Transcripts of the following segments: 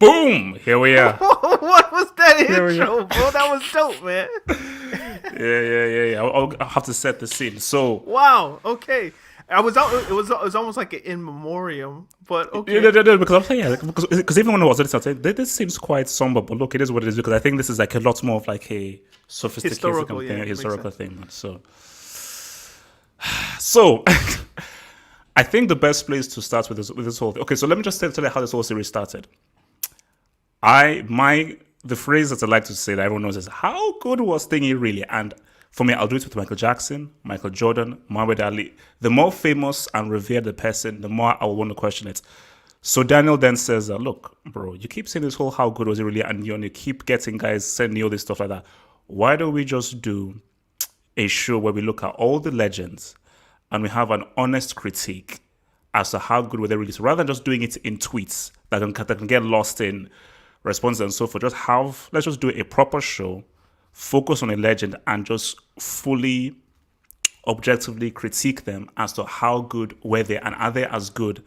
Boom! Here we are. What was that Here we intro, bro? That was dope, man. Yeah. I'll have to set the scene. So, Wow. Okay. It was almost like an in memoriam, but okay. because I'm saying, because even when I was listening, I said, this seems quite somber, but look, it is what it is, because I think this is like a lot more of like a sophisticated Historical, kind of thing, yeah, a historical makes thing. Man. So I think the best place to start with this whole thing. Okay, so let me just tell you how this whole series started. The phrase that I like to say that everyone knows is, how good was Thingy really? And for me, I'll do it with Michael Jackson, Michael Jordan, Muhammad Ali. The more famous and revered the person, the more I will want to question it. So Daniel then says, look, bro, you keep saying this whole how good was it really? And you keep getting guys sending you all this stuff like that. Why don't we just do a show where we look at all the legends and we have an honest critique as to how good were they really? So rather than just doing it in tweets that can get lost in responses and so forth, let's just do a proper show, focus on a legend, and just fully objectively critique them as to how good were they, and are they as good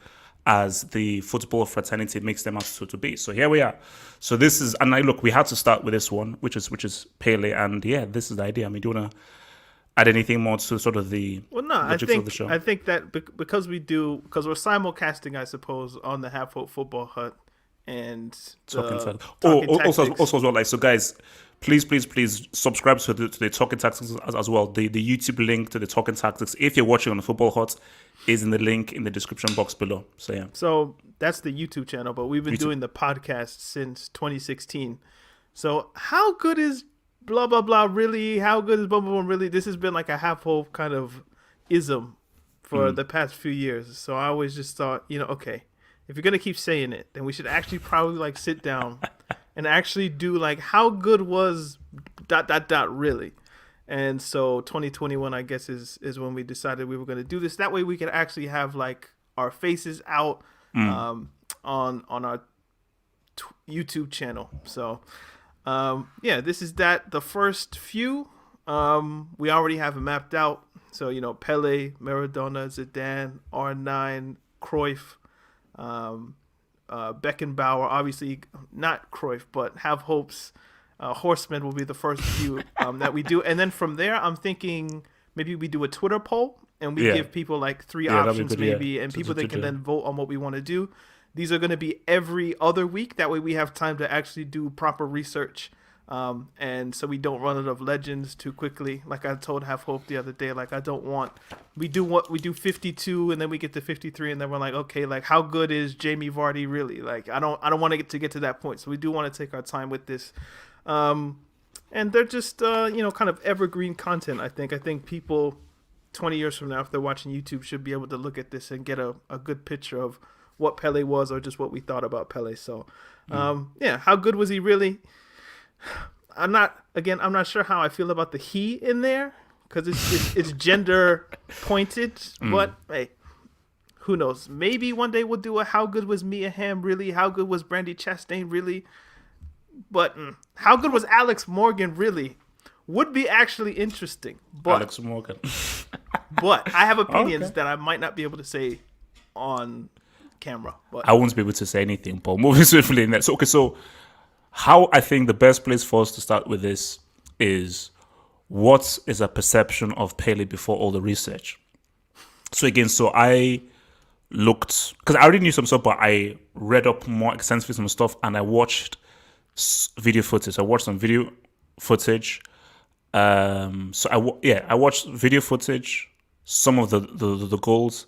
as the football fraternity makes them out to be. So here we are. So this is, and look, we had to start with this one, which is Pele, and yeah, this is the idea. I mean, do you want to add anything more to sort of the logistics of the show? I think that because we're simulcasting, I suppose, on the Half Hope Football Hut and Talking Tactics. Also as well, like, so guys, please subscribe to the Talking Tactics as well. The YouTube link to the Talking Tactics, if you're watching on the Football Hut, is in the link in the description box below. So yeah. So that's the YouTube channel, but we've been doing the podcast since 2016. So how good is blah blah blah really? How good is blah blah blah really? This has been like a Half Hope kind of ism for the past few years. So I always just thought, okay, if you're gonna keep saying it, then we should actually probably like sit down and actually do like how good was ... really. And so 2021, I guess, is when we decided we were going to do this. That way we could actually have like our faces out on our YouTube channel. So yeah, this is the first few. We already have it mapped out. So Pele, Maradona, Zidane, R9, Cruyff, Beckenbauer, obviously not Cruyff, but Have Hopes. Horsemen will be the first few that we do, and then from there, I'm thinking maybe we do a Twitter poll and we give people like three options, maybe, and people they can then vote on what we want to do. These are going to be every other week. That way, we have time to actually do proper research, and so we don't run out of legends too quickly. Like I told Have Hope the other day, like I don't want we do 52, and then we get to 53, and then we're like, okay, like how good is Jamie Vardy really? Like I don't want to get to that point. So we do want to take our time with this. And they're just, kind of evergreen content, I think. I think people 20 years from now, if they're watching YouTube, should be able to look at this and get a good picture of what Pele was or just what we thought about Pele. So, yeah, how good was he really? I'm not sure how I feel about the he in there because it's gender pointed, but hey, who knows? Maybe one day we'll do a how good was Mia Hamm really? How good was Brandy Chastain really? But how good was Alex Morgan really? Would be actually interesting. But, Alex Morgan. But I have opinions that I might not be able to say on camera. But I won't be able to say anything, but moving swiftly in that. So how I think the best place for us to start with this is, what is a perception of Pele before all the research? So again, I looked, because I already knew some stuff, but I read up more extensively some stuff, and I watched video footage. I watched some video footage. I watched video footage, some of the goals.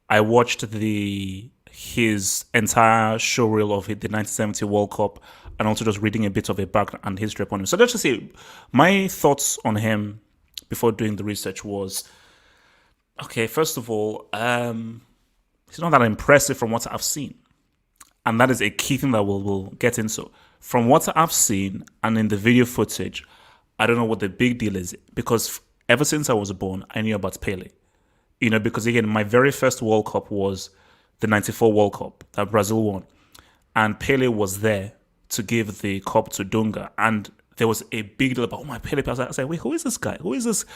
I watched his entire show reel of the 1970 World Cup, and also just reading a bit of a background and history upon him. So let's just say my thoughts on him before doing the research was, okay, first of all, he's not that impressive from what I've seen. And that is a key thing that we'll get into. From what I've seen and in the video footage, I don't know what the big deal is, because ever since I was born, I knew about Pele. Because again, my very first World Cup was the 94 World Cup that Brazil won. And Pele was there to give the cup to Dunga. And there was a big deal about, Pele. I was like, wait, who is this guy? Who is this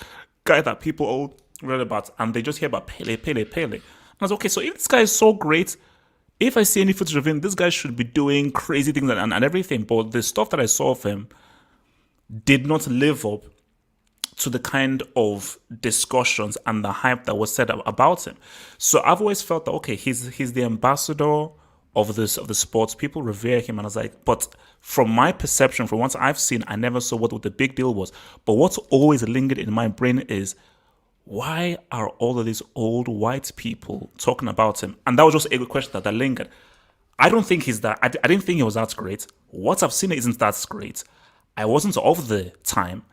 guy that people all read about? And they just hear about Pele. And I was okay, so if this guy is so great, if I see any footage of him, this guy should be doing crazy things and everything. But the stuff that I saw of him did not live up to the kind of discussions and the hype that was said about him. So I've always felt that okay, he's the ambassador of the sports. People revere him, and I was like, but from my perception, from what I've seen, I never saw what the big deal was. But what's always lingered in my brain is why are all of these old white people talking about him? And that was just a good question that lingered. I don't think he's that. I didn't think he was that great. What I've seen isn't that great. I wasn't of the time.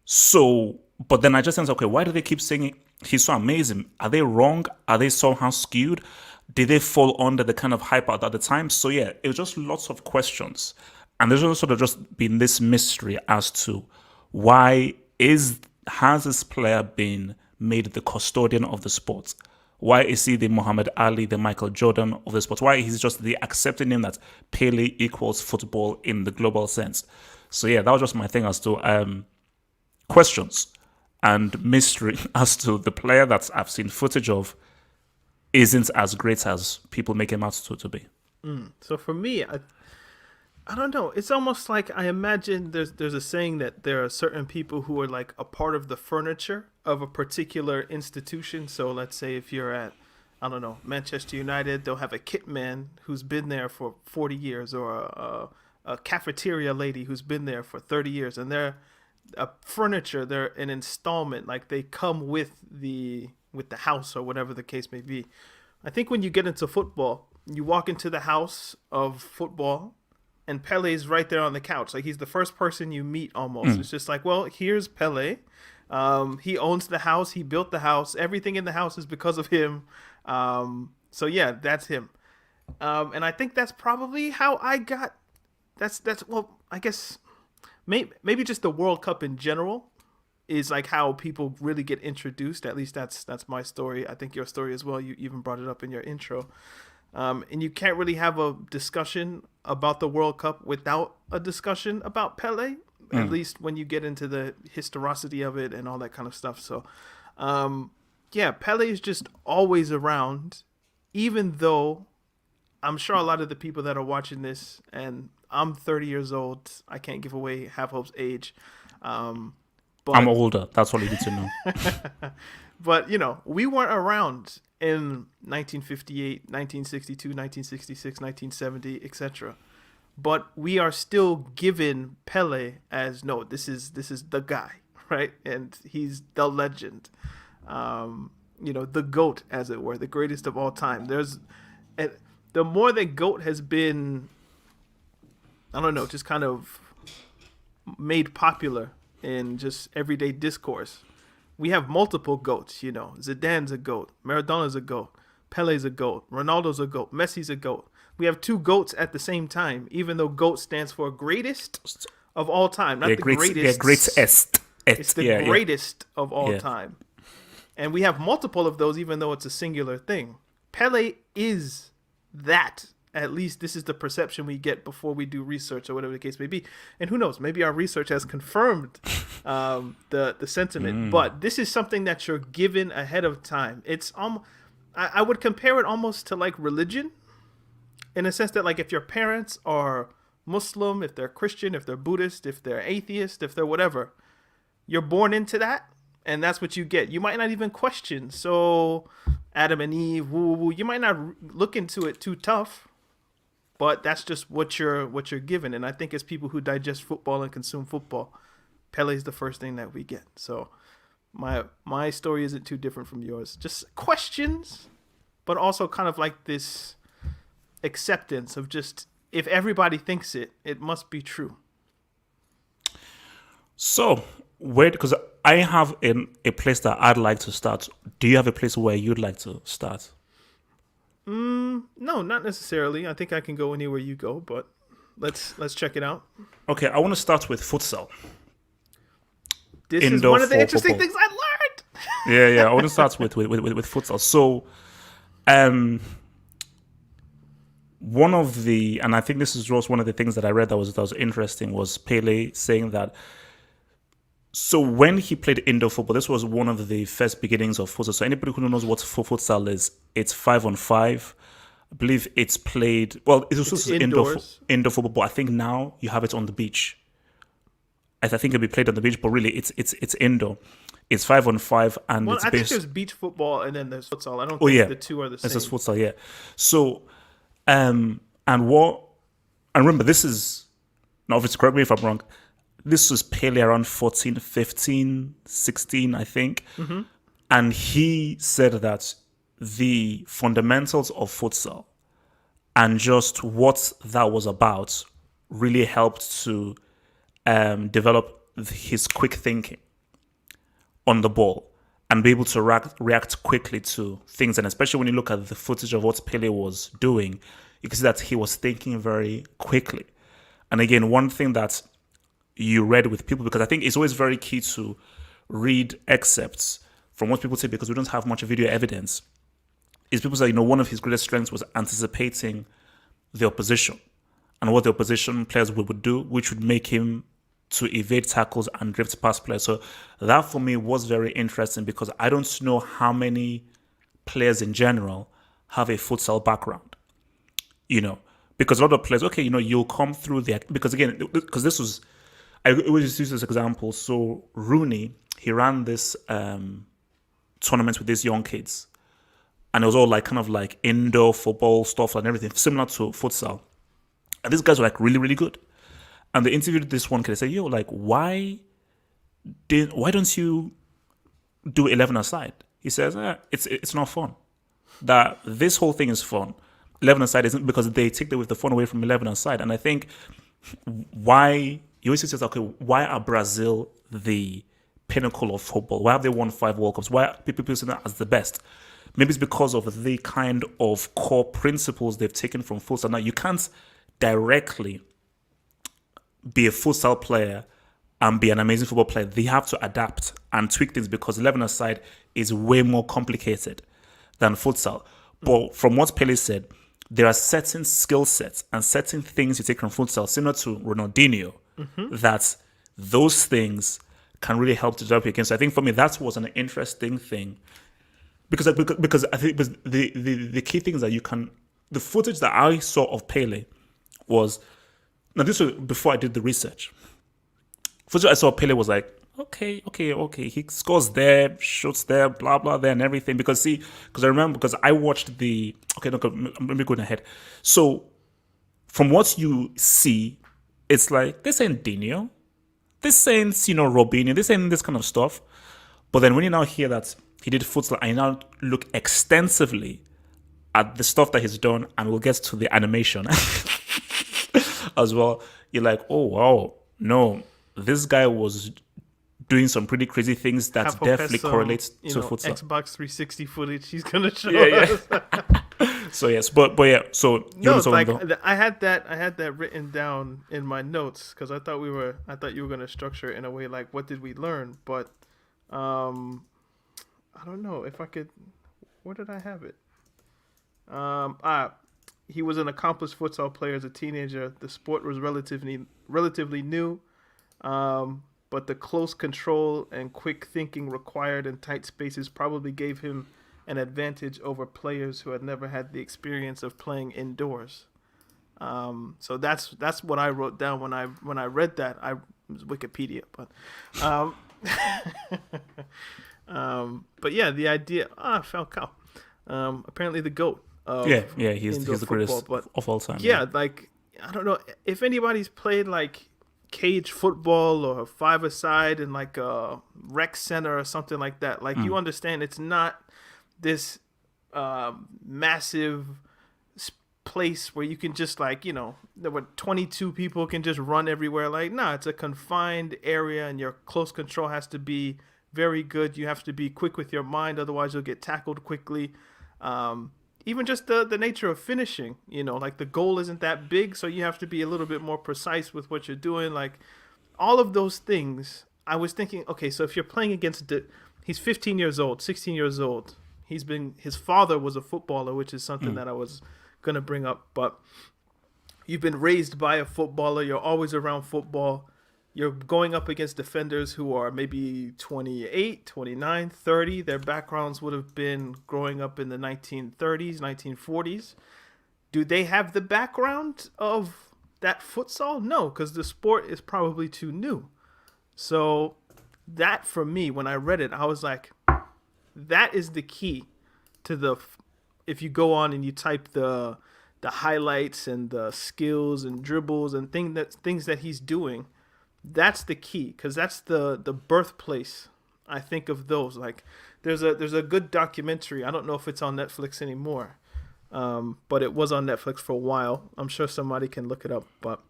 So, but then I just sense, okay, why do they keep saying he's so amazing? Are they wrong? Are they somehow skewed? Did they fall under the kind of hype at the time? So yeah, it was just lots of questions. And there's also sort of just been this mystery as to why has this player been made the custodian of the sport? Why is he the Muhammad Ali, the Michael Jordan of the sport? Why is just the accepting him that Pele equals football in the global sense? So yeah, that was just my thing as to questions and mystery as to the player that I've seen footage of isn't as great as people make him out to be. So for me, I don't know. It's almost like I imagine there's a saying that there are certain people who are like a part of the furniture of a particular institution. So let's say if you're at, I don't know, Manchester United, they'll have a kit man who's been there for 40 years, or a cafeteria lady who's been there for 30 years, and they're a furniture. They're an installment, like they come with the house or whatever the case may be. I think when you get into football, you walk into the house of football, and Pele's right there on the couch. Like he's the first person you meet almost. It's just like, well, here's Pele. He owns the house. He built the house. Everything in the house is because of him. So yeah, that's him. And I think that's probably how I got. That's well, I guess maybe just the World Cup in general is like how people really get introduced. At least that's my story. I think your story as well. You even brought it up in your intro. And you can't really have a discussion about the World Cup without a discussion about Pele, at least when you get into the historicity of it and all that kind of stuff. So, yeah, Pele is just always around, even though I'm sure a lot of the people that are watching this, and I'm 30 years old, I can't give away Half Hope's age. But I'm older. That's all you need to know. But, we weren't around in 1958, 1962, 1966, 1970, etc. But we are still given Pele as, no, this is the guy, right? And he's the legend. The GOAT, as it were, the greatest of all time. The more that GOAT has been, I don't know, just kind of made popular in just everyday discourse. We have multiple GOATs, Zidane's a GOAT, Maradona's a GOAT, Pele's a GOAT, Ronaldo's a GOAT, Messi's a GOAT. We have two GOATs at the same time, even though GOAT stands for greatest of all time, not the greatest. Yeah, greatest. It's the greatest of all time. And we have multiple of those, even though it's a singular thing. Pele is that. At least this is the perception we get before we do research or whatever the case may be. And who knows, maybe our research has confirmed the sentiment. But this is something that you're given ahead of time. It's I would compare it almost to like religion, in a sense that like if your parents are Muslim, if they're Christian, if they're Buddhist, if they're atheist, if they're whatever, you're born into that, and that's what you get. You might not even question. So Adam and Eve, woo, you might not look into it too tough. But that's just what you're given. And I think as people who digest football and consume football, Pele's the first thing that we get. So my story isn't too different from yours. Just questions, but also kind of like this acceptance of just, if everybody thinks it, it must be true. So, because I have a place that I'd like to start. Do you have a place where you'd like to start? No, not necessarily. I think I can go anywhere you go, but let's check it out. Okay, I want to start with futsal. This is one of the interesting things I learned. Yeah. I want to start with futsal. So, one of the, and I think this is just one of the things that I read that was interesting, was Pele saying that. So when he played indoor football, this was one of the first beginnings of futsal. So anybody who knows what futsal is, it's 5-on-5. I believe it's played. Well, it was It's supposed to indoor indoors. indoor football, but I think now you have it on the beach. I think it'll be played on the beach, but really it's indoor. It's 5-on-5, and Well, it's I think based. there's beach football and then there's futsal. I don't Oh think yeah, the two are the it's just same. futsal. Yeah. So, and what? And remember, this is now. Obviously, correct me if I'm wrong. This was Pele around 14, 15, 16, I think. Mm-hmm. And he said that the fundamentals of futsal and just what that was about really helped to develop his quick thinking on the ball and be able to react quickly to things. And especially when you look at the footage of what Pele was doing, you can see that he was thinking very quickly. And again, one thing that you read with people, because I think it's always very key to read excerpts from what people say because we don't have much video evidence, is people say, one of his greatest strengths was anticipating the opposition and what the opposition players would do, which would make him to evade tackles and drift past players. So that for me was very interesting because I don't know how many players in general have a futsal background, because a lot of players, okay, you'll come through the, because again, because this was, I always use this example. So Rooney, he ran this tournament with these young kids, and it was all like kind of like indoor football stuff and everything, similar to futsal. And these guys were like really, really good. And they interviewed this one kid. They said, "Yo, like, why don't you do 11 aside?" He says, "It's not fun. That this whole thing is fun. 11 aside isn't, because they take the fun away from 11 aside." And I think why you always say, okay, why are Brazil the pinnacle of football? Why have they won 5 World Cups? Why are people see them as the best? Maybe it's because of the kind of core principles they've taken from futsal. Now, you can't directly be a futsal player and be an amazing football player. They have to adapt and tweak things because 11 aside is way more complicated than futsal. But from what Pele said, there are certain skill sets and certain things you take from futsal, similar to Ronaldinho, that those things can really help to develop your game. So I think for me, that was an interesting thing because I think the key thing is that the footage that I saw of Pele was, now this was before I did the research. Footage I saw of Pele was like, okay. He scores there, shoots there, blah blah there, and everything. Because I remember, because I watched the. Okay, no, let me go ahead. So, from what you see, it's like this ain't Dino, this ain't Robinho, this ain't this kind of stuff. But then when you now hear that he did futsal, I now look extensively at the stuff that he's done, and we'll get to the animation as well. You're like, oh wow, no, this guy was doing some pretty crazy things that Have definitely some, correlates to futsal. Xbox 360 footage he's gonna show Yeah. us. So yes, but yeah. So No, it's like the, I had that written down in my notes because I thought you were gonna structure it in a way like what did we learn, but I don't know if I could. Where did I have it? He was an accomplished futsal player as a teenager. The sport was relatively new, but the close control and quick thinking required in tight spaces probably gave him an advantage over players who had never had the experience of playing indoors. So that's what I wrote down when I read that. It was Wikipedia, but but yeah, the idea. Falcao. Apparently the GOAT. he's the greatest of all time. Yeah, like I don't know if anybody's played like cage football or 5-a-side in like a rec center or something like that. Like you understand, it's not this massive place where you can just like there were 22 people can just run everywhere. Like it's a confined area, and your close control has to be very good. You have to be quick with your mind, otherwise you'll get tackled quickly. Even just the nature of finishing, like the goal isn't that big, so you have to be a little bit more precise with what you're doing. Like all of those things, I was thinking, okay, so if you're playing against he's 15 years old, 16 years old. His father was a footballer, which is something that I was going to bring up, but you've been raised by a footballer. You're always around football. You're going up against defenders who are maybe 28, 29, 30. Their backgrounds would have been growing up in the 1930s, 1940s. Do they have the background of that futsal? No, because the sport is probably too new. So that for me, when I read it, I was like, that is the key to the. If you go on and you type the highlights and the skills and dribbles and things that he's doing, that's the key, because that's the birthplace. I think of those. Like there's a good documentary. I don't know if it's on Netflix anymore, but it was on Netflix for a while. I'm sure somebody can look it up. But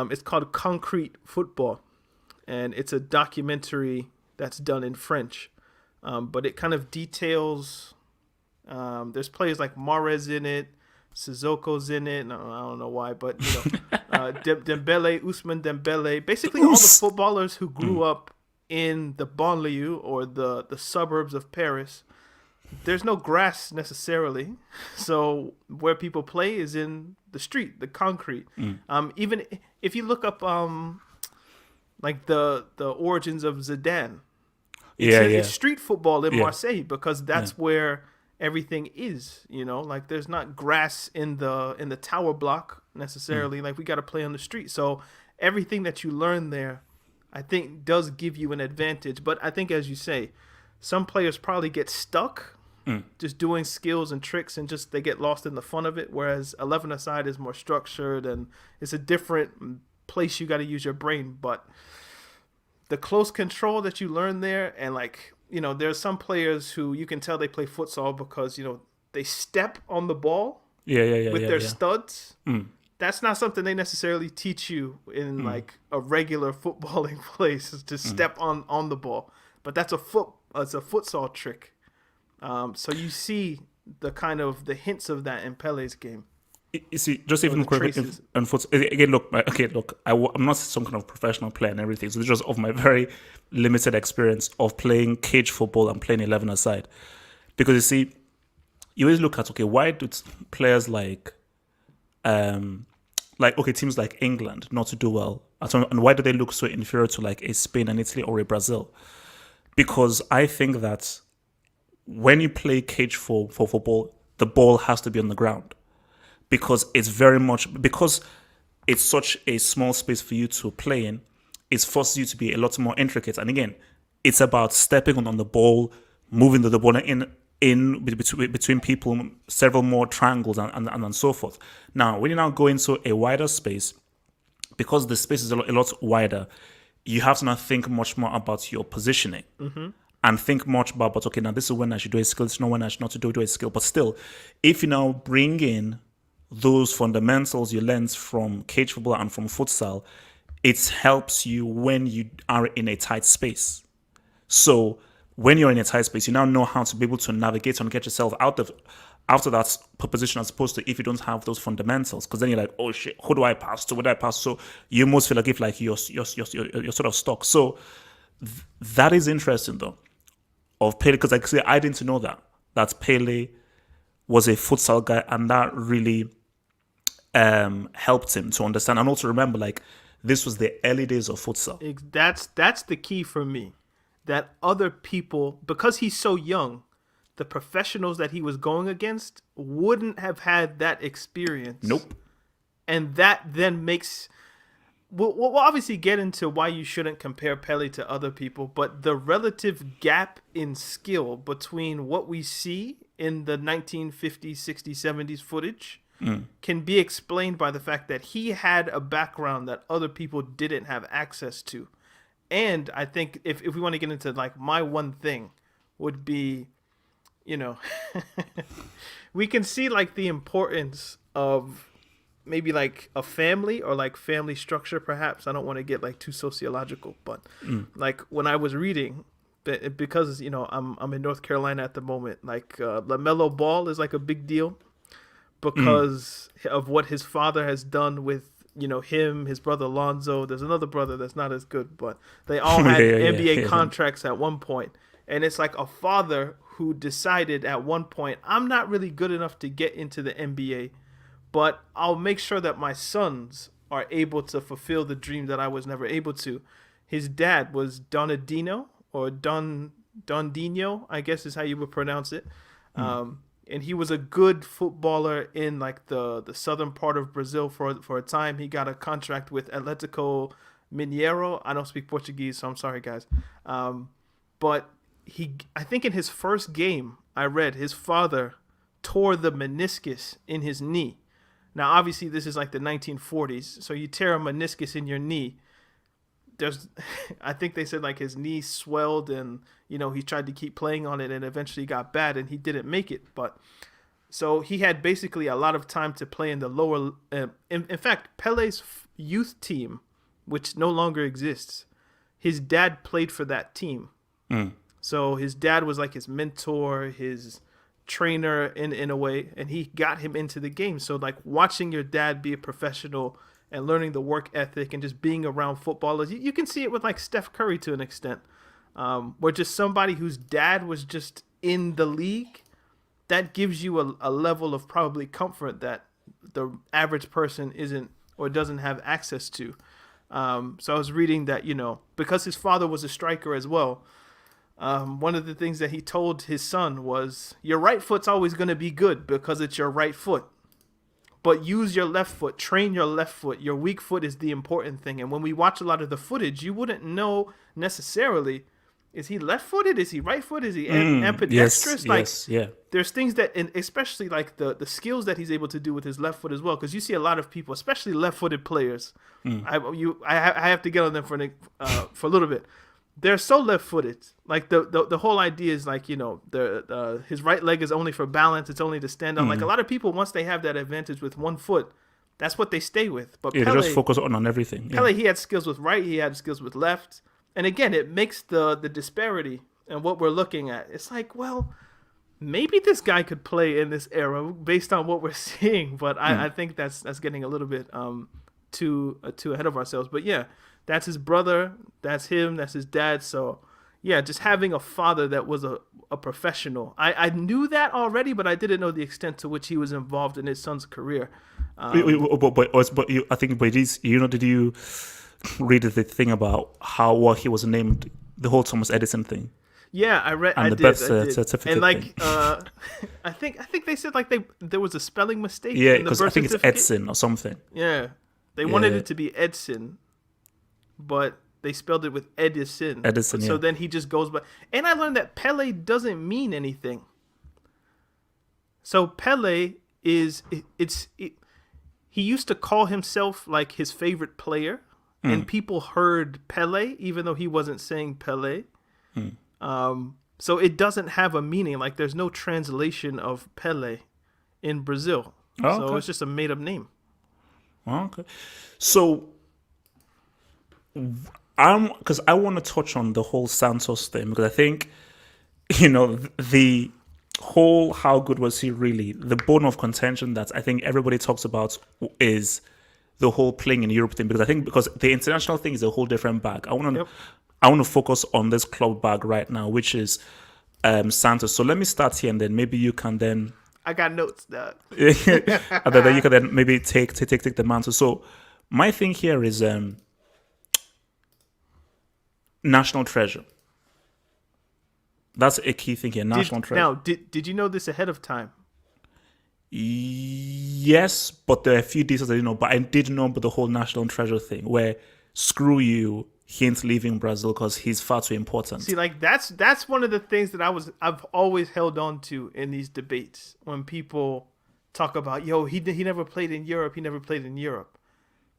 it's called Concrete Football, and it's a documentary that's done in French. But it kind of details. There's players like Mahrez in it, Sissoko's in it. No, I don't know why, but Dembele, Ousmane Dembele, basically all the footballers who grew up in the banlieue or the suburbs of Paris. There's no grass necessarily, so where people play is in the street, the concrete. Even if you look up like the origins of Zidane, it's street football in Marseille, because that's where everything is, like there's not grass in the tower block necessarily. Like we got to play on the street. So everything that you learn there, I think, does give you an advantage. But I think, as you say, some players probably get stuck just doing skills and tricks, and just they get lost in the fun of it. Whereas 11-a-side is more structured, and it's a different place you got to use your brain. But the close control that you learn there, and like, there's some players who you can tell they play futsal because, they step on the ball with their studs. That's not something they necessarily teach you in like a regular footballing place, is to step on the ball. But that's it's a futsal trick. So you see the hints of that in Pele's game. You see, just even quickly, and again, look, I'm not some kind of professional player and everything. So this is just of my very limited experience of playing cage football and playing 11-a-side. Because you see, you always look at, why do players like teams like England not to do well, and why do they look so inferior to like a Spain and Italy or a Brazil? Because I think that when you play cage for football, the ball has to be on the ground. Because it's such a small space for you to play in, it forces you to be a lot more intricate. And again, it's about stepping on the ball, moving the ball in between people, several more triangles, and so forth. Now, when you now go into a wider space, because the space is a lot wider, you have to now think much more about your positioning. And think much about, now this is when I should do a skill, this is not when I should not do a skill. But still, if you now bring in those fundamentals you learned from cage football and from futsal, it helps you when you are in a tight space. So when you're in a tight space, you now know how to be able to navigate and get yourself out of that position, as opposed to if you don't have those fundamentals, because then you're like, oh shit, who do I pass to? What do I pass? So you almost feel like you're sort of stuck. So that is interesting though of Pele, because like I say, I didn't know that Pele was a futsal guy, and that really helped him to understand and also remember, like, this was the early days of futsal. That's the key for me, that other people, because he's so young, the professionals that he was going against wouldn't have had that experience. Nope. And that then makes... We'll obviously get into why you shouldn't compare Pele to other people, but the relative gap in skill between what we see in the 1950s, 60s, 70s footage can be explained by the fact that he had a background that other people didn't have access to. And I think if we want to get into, like, my one thing would be, we can see, like, the importance of maybe like a family, or like family structure, perhaps. I don't want to get like too sociological, but like when I was reading, because I'm in North Carolina at the moment, like LaMelo Ball is like a big deal because of what his father has done with him, his brother Lonzo. There's another brother that's not as good, but they all had NBA contracts at one point. And it's like a father who decided at one point, I'm not really good enough to get into the NBA, but I'll make sure that my sons are able to fulfill the dream that I was never able to. His dad was Donadino, or Dondino, I guess is how you would pronounce it. and he was a good footballer in like the southern part of Brazil for a time. He got a contract with Atletico Mineiro. I don't speak Portuguese, so I'm sorry, guys. But I think in his first game, I read his father tore the meniscus in his knee. Now, obviously, this is like the 1940s, so you tear a meniscus in your knee. I think they said like his knee swelled, and he tried to keep playing on it, and eventually got bad, and he didn't make it. But so he had basically a lot of time to play in the lower. In fact, Pele's youth team, which no longer exists, his dad played for that team. So his dad was like his mentor, his trainer in a way, and he got him into the game. So like watching your dad be a professional and learning the work ethic and just being around footballers, you can see it with like Steph Curry to an extent, where just somebody whose dad was just in the league, that gives you a level of probably comfort that the average person isn't or doesn't have access to. So I was reading that, because his father was a striker as well, one of the things that he told his son was, your right foot's always going to be good because it's your right foot. But use your left foot, train your left foot. Your weak foot is the important thing. And when we watch a lot of the footage, you wouldn't know necessarily, is he left-footed? Is he right-footed? Is he ambidextrous? There's things that, and especially like the skills that he's able to do with his left foot as well. Because you see a lot of people, especially left-footed players. I have to get on them for a little bit. They're so left-footed. Like the whole idea is like, his right leg is only for balance. It's only to stand on. Like a lot of people, once they have that advantage with one foot, that's what they stay with. But Pele, they just focus on everything. Pele, he had skills with right. He had skills with left. And again, it makes the disparity and what we're looking at. It's like, well, maybe this guy could play in this era based on what we're seeing. But I think that's getting a little bit too ahead of ourselves. But yeah, that's his brother. That's him. That's his dad. So yeah, just having a father that was a professional. I knew that already, but I didn't know the extent to which he was involved in his son's career. Did you read the thing about what he was named, the whole Thomas Edison thing? Yeah, I read. And the birth certificate and like, thing. I think they said like there was a spelling mistake. Yeah, in the because I think it's Edson or something. Yeah, they wanted it to be Edson, but they spelled it with Edison. Edison. So then he just goes by. And I learned that Pele doesn't mean anything. So Pele is he used to call himself like his favorite player. And people heard Pele, even though he wasn't saying Pele. So it doesn't have a meaning. Like, there's no translation of Pele in Brazil. So it's just a made-up name. Okay. So, because I want to touch on the whole Santos thing, because I think, the whole how good was he really, the bone of contention that I think everybody talks about is the whole playing in Europe thing, because the international thing is a whole different bag. I want to focus on this club bag right now, which is Santos. So let me start here, and then maybe you can then. I got notes, Doug. And then you can then maybe take the mantle. So my thing here is national treasure. That's a key thing here. National treasure. Now, did you know this ahead of time? Yes, but there are a few details I didn't know. But I did know about the whole national treasure thing, where screw you, he ain't leaving Brazil because he's far too important. See, like that's one of the things that I've always held on to in these debates when people talk about, he never played in Europe. He never played in Europe.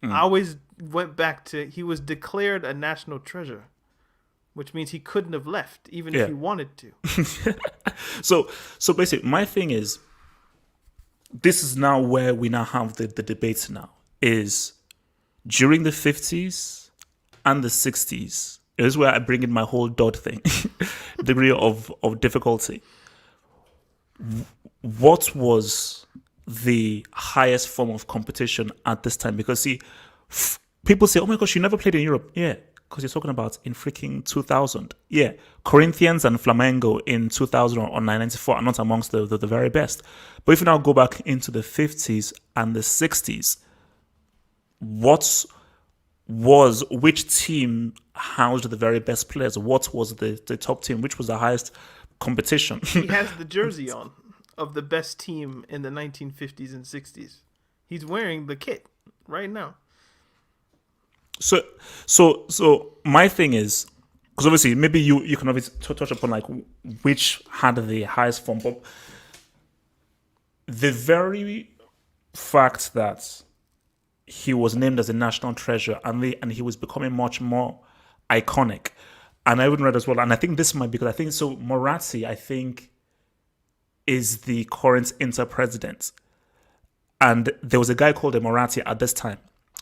I always went back to, he was declared a national treasure, which means he couldn't have left even if he wanted to. So basically, my thing is, this is now where we now have the debates now, is during the 50s and the 60s. It is where I bring in my whole Dodd thing, degree of difficulty. What was the highest form of competition at this time? Because see, people say, oh my gosh, you never played in Europe. Yeah, because you're talking about in freaking 2000. Yeah, Corinthians and Flamengo in 2000 or 1994 are not amongst the very best. But if you now go back into the 50s and the 60s, which team housed the very best players? What was the top team? Which was the highest competition? He has the jersey on. of the best team in the 1950s and 60s. He's wearing the kit right now. So my thing is, because obviously maybe you can obviously touch upon like which had the highest form, but the very fact that he was named as a national treasure and he was becoming much more iconic, and I even read as well, and I think this might be because I think so. Moratti, I think, is the current Inter president, and there was a guy called Moratti at this time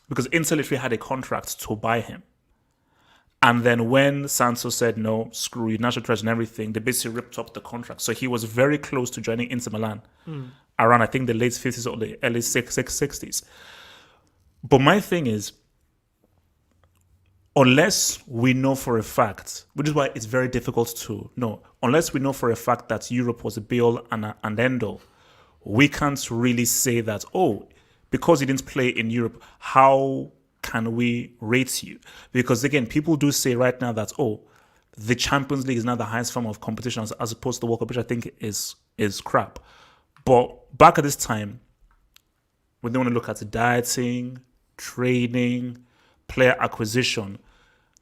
because Inter literally had a contract to buy him. And then when Santos said, no, screw you, national treasure and everything, they basically ripped up the contract. So he was very close to joining Inter Milan around, I think, the late 50s or the early 60s. But my thing is, unless we know for a fact, which is why it's very difficult to know, unless we know for a fact that Europe was a be-all and end-all, we can't really say that, oh, because he didn't play in Europe, how can we rate you? Because again, people do say right now that, oh, the Champions League is not the highest form of competition as opposed to the World Cup, which I think is crap. But back at this time, when they want to look at the dieting, training, player acquisition,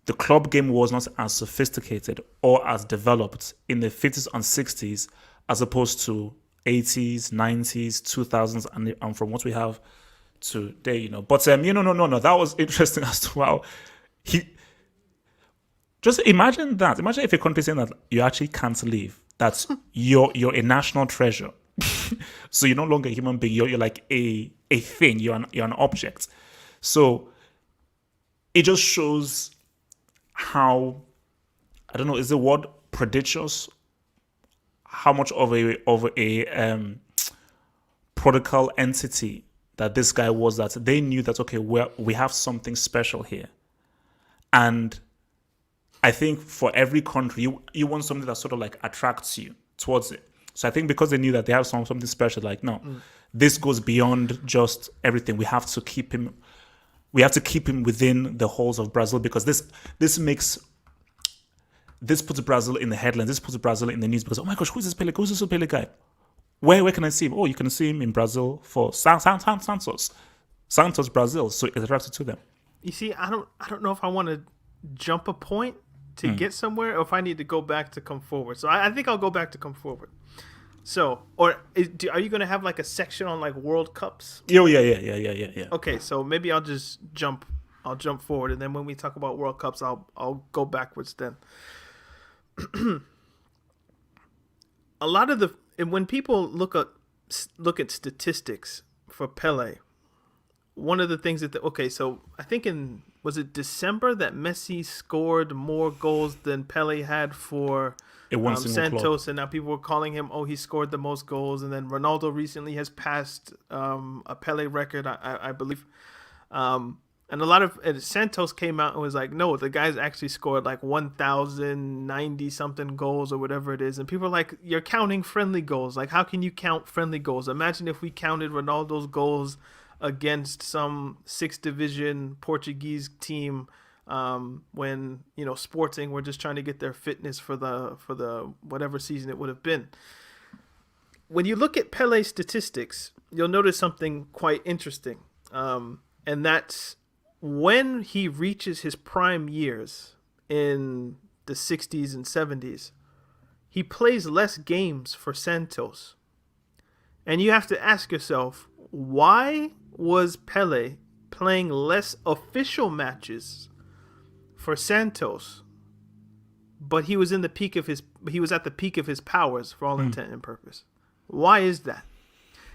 the club game was not as sophisticated or as developed in the 50s and 60s as opposed to 80s, 90s, 2000s, and from what we have today, you know. But no. That was interesting as to how he. Just imagine that. Imagine if a country saying that you actually can't leave. That you're a national treasure. So you're no longer a human being. You're like a thing. You're an object. So it just shows how, I don't know, is the word prodigious? How much of a prodigal entity that this guy was, that they knew that, okay, we have something special here. And I think for every country, you want something that sort of like attracts you towards it. So I think because they knew that they have something special, like, no, this goes beyond just everything. We have to keep him within the halls of Brazil, because this puts Brazil in the headlines. This puts Brazil in the news because, oh my gosh, who's this Pele? Who's this Pele guy? Where can I see him? Oh, you can see him in Brazil for Santos, Brazil. So it's attracted to them. You see, I don't know if I want to jump a point to get somewhere, or if I need to go back to come forward. So I think I'll go back to come forward. So, are you going to have like a section on like World Cups? Oh yeah. Okay, so maybe I'll just jump forward, and then when we talk about World Cups, I'll go backwards then. A lot of when people look at statistics for Pele, one of the things so I think was it December that Messi scored more goals than Pele had for Santos, and now people were calling him, he scored the most goals, and then Ronaldo recently has passed a Pele record, I believe. And a lot of Santos came out and was like, no, the guy's actually scored like 1,090 something goals or whatever it is. And people are like, you're counting friendly goals. Like, how can you count friendly goals? Imagine if we counted Ronaldo's goals against some 6th division Portuguese team when, Sporting were just trying to get their fitness for the whatever season it would have been. When you look at Pele's statistics, you'll notice something quite interesting. And that's, when he reaches his prime years in the 60s and 70s, he plays less games for Santos. And you have to ask yourself, why was Pele playing less official matches for Santos, but he was at the peak of his powers for all intent and purpose? Why is that?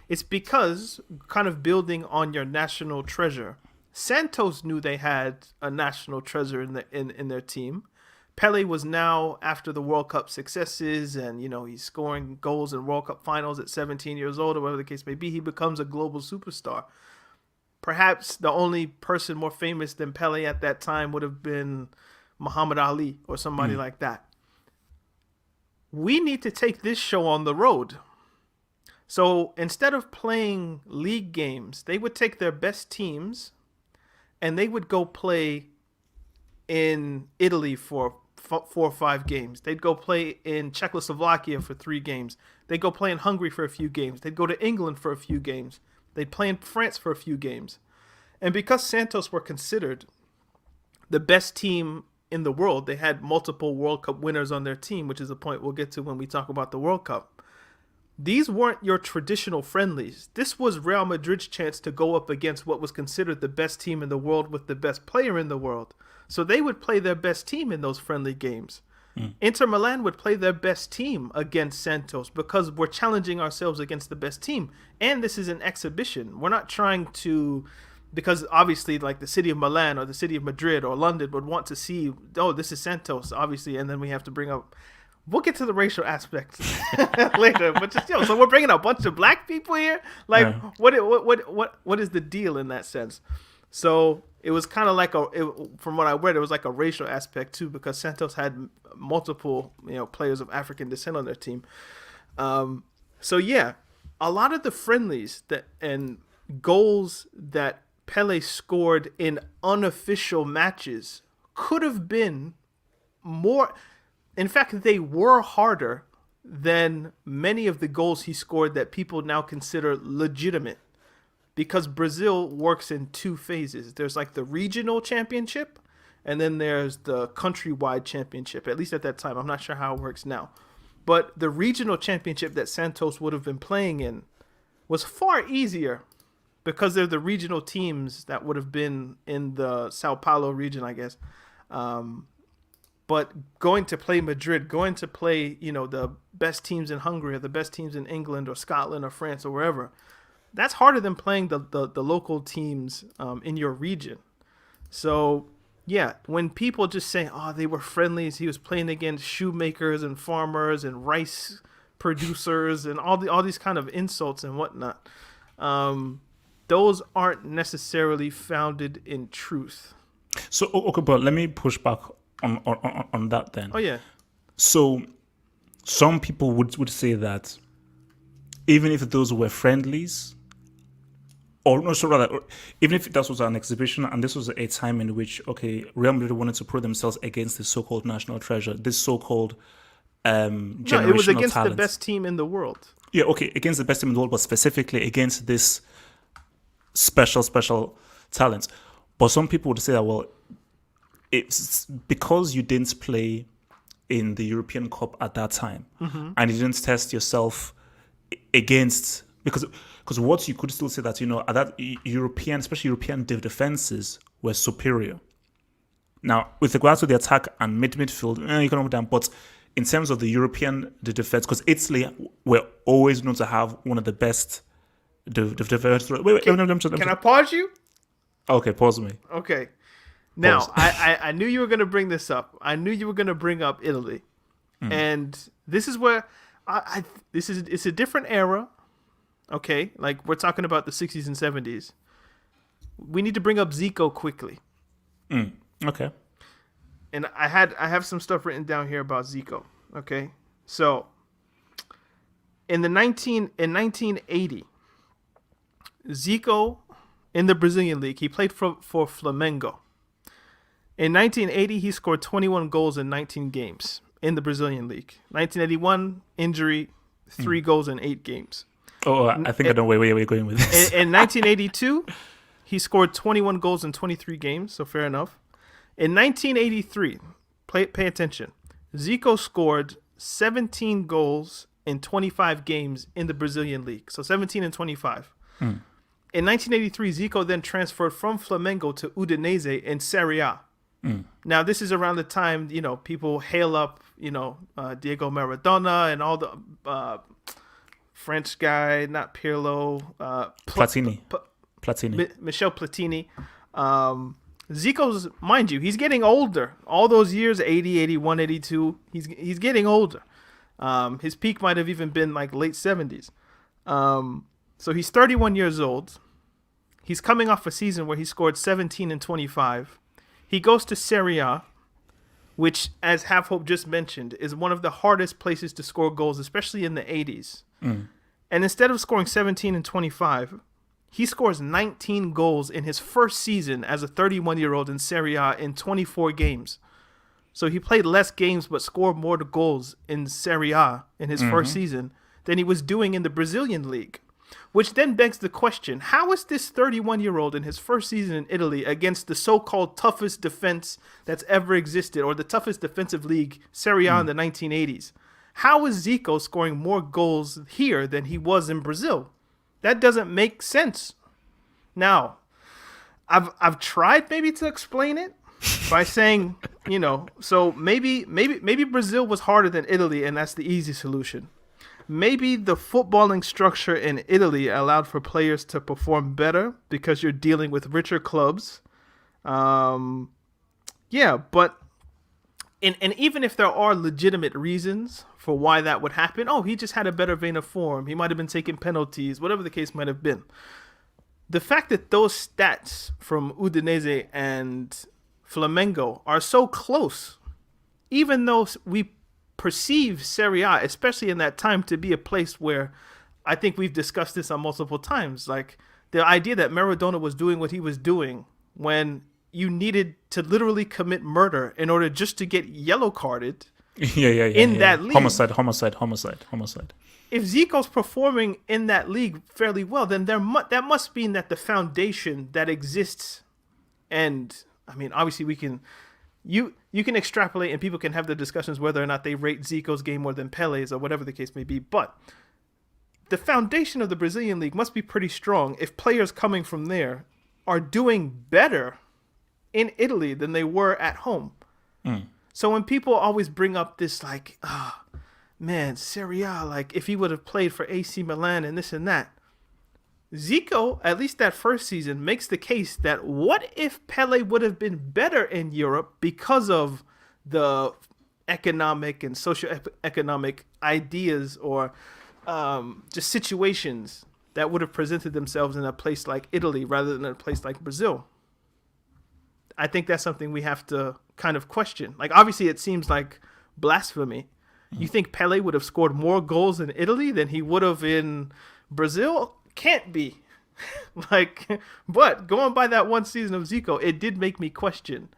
It's because, kind of building on your national treasure, Santos knew they had a national treasure in their team. Pele was now, after the World Cup successes, and he's scoring goals in World Cup finals at 17 years old, or whatever the case may be, he becomes a global superstar. Perhaps the only person more famous than Pele at that time would have been Muhammad Ali or somebody like that. We need to take this show on the road. So instead of playing league games, they would take their best teams and they would go play in Italy for 4 or 5 games. They'd go play in Czechoslovakia for 3 games. They'd go play in Hungary for a few games. They'd go to England for a few games. They'd play in France for a few games. And because Santos were considered the best team in the world, they had multiple World Cup winners on their team, which is a point we'll get to when we talk about the World Cup. These weren't your traditional friendlies. This was Real Madrid's chance to go up against what was considered the best team in the world with the best player in the world. So they would play their best team in those friendly games. Inter Milan would play their best team against Santos because we're challenging ourselves against the best team. And this is an exhibition. We're not trying to, because obviously like the city of Milan or the city of Madrid or London would want to see, oh, this is Santos, obviously. And then we have to bring up, we'll get to the racial aspects later. But just, so we're bringing a bunch of black people here? Like, yeah. What is the deal in that sense? So it was kind of like from what I read, it was like a racial aspect too, because Santos had multiple, players of African descent on their team. So yeah, a lot of the friendlies and goals that Pele scored in unofficial matches could have been more. In fact, they were harder than many of the goals he scored that people now consider legitimate. Because Brazil works in two phases. There's like the regional championship, and then there's the countrywide championship, at least at that time. I'm not sure how it works now. But the regional championship that Santos would have been playing in was far easier because they're the regional teams that would have been in the Sao Paulo region, I guess. But going to play Madrid, going to play, the best teams in Hungary or the best teams in England or Scotland or France or wherever, that's harder than playing the local teams in your region. So, yeah, when people just say, oh, they were friendlies, he was playing against shoemakers and farmers and rice producers and all these kind of insults and whatnot, those aren't necessarily founded in truth. So, okay, but let me push back on that then. Oh, yeah. So, some people would say that even if those were friendlies, or no, so rather, even if that was an exhibition and this was a time in which, okay, Real Madrid wanted to prove themselves against this so-called national treasure, this so-called generational talent. No, it was against the best team in the world. Yeah, okay, against the best team in the world, but specifically against this special talent. But some people would say that, well, it's because you didn't play in the European Cup at that time, and you didn't test yourself against, because what you could still say that, at that European, especially European defenses were superior. Now, with regards to the attack and midfield, you can understand, but in terms of the defense, because Italy were always known to have one of the best defense. Wait, can I pause you? Okay, pause me. Okay. Now, I knew you were going to bring this up. I knew you were going to bring up Italy. And this is where it's a different era. Okay, like we're talking about the 60s and 70s. We need to bring up Zico quickly. Okay. And I have some stuff written down here about Zico. Okay, so in 1980, Zico in the Brazilian league, he played for Flamengo. In 1980, he scored 21 goals in 19 games in the Brazilian league. 1981, injury, 3 goals in 8 games. Oh, I think I know where you're going with this. In 1982, he scored 21 goals in 23 games, so fair enough. In 1983, pay attention, Zico scored 17 goals in 25 games in the Brazilian league, so 17 and 25. In 1983, Zico then transferred from Flamengo to Udinese in Serie A. Now, this is around the time, people hail up, Diego Maradona and all the French guy, not Pirlo. Platini. Michel Platini. Zico's, mind you, he's getting older. All those years, 80, 81, 82, he's getting older. His peak might have even been like late 70s. So he's 31 years old. He's coming off a season where he scored 17 and 25. He goes to Serie A, which, as Half Hope just mentioned, is one of the hardest places to score goals, especially in the 80s. And instead of scoring 17 and 25, he scores 19 goals in his first season as a 31-year-old in Serie A in 24 games. So he played less games but scored more goals in Serie A in his first season than he was doing in the Brazilian league. Which then begs the question, how is this 31-year-old in his first season in Italy against the so-called toughest defense that's ever existed, or the toughest defensive league, Serie A in the 1980s? How is Zico scoring more goals here than he was in Brazil? That doesn't make sense. Now, I've tried maybe to explain it by saying, so maybe Brazil was harder than Italy, and that's the easy solution. Maybe the footballing structure in Italy allowed for players to perform better because you're dealing with richer clubs. But and even if there are legitimate reasons for why that would happen, he just had a better vein of form. He might have been taking penalties, whatever the case might have been. The fact that those stats from Udinese and Flamengo are so close, even though we perceive Serie A, especially in that time, to be a place where, I think we've discussed this on multiple times, like the idea that Maradona was doing what he was doing when you needed to literally commit murder in order just to get yellow carded in that league. Homicide. If Zico's performing in that league fairly well, then that must mean that the foundation that exists, and I mean, obviously we can, you can extrapolate and people can have the discussions whether or not they rate Zico's game more than Pele's or whatever the case may be, but the foundation of the Brazilian league must be pretty strong if players coming from there are doing better in Italy than they were at home. So when people always bring up this like, Serie A, like if he would have played for AC Milan and this and that, Zico, at least that first season, makes the case that what if Pele would have been better in Europe because of the economic and socio-economic ideas or just situations that would have presented themselves in a place like Italy rather than a place like Brazil. I think that's something we have to kind of question. Like, obviously, it seems like blasphemy. You think Pele would have scored more goals in Italy than he would have in Brazil? Can't be. But going by that one season of Zico, it did make me question,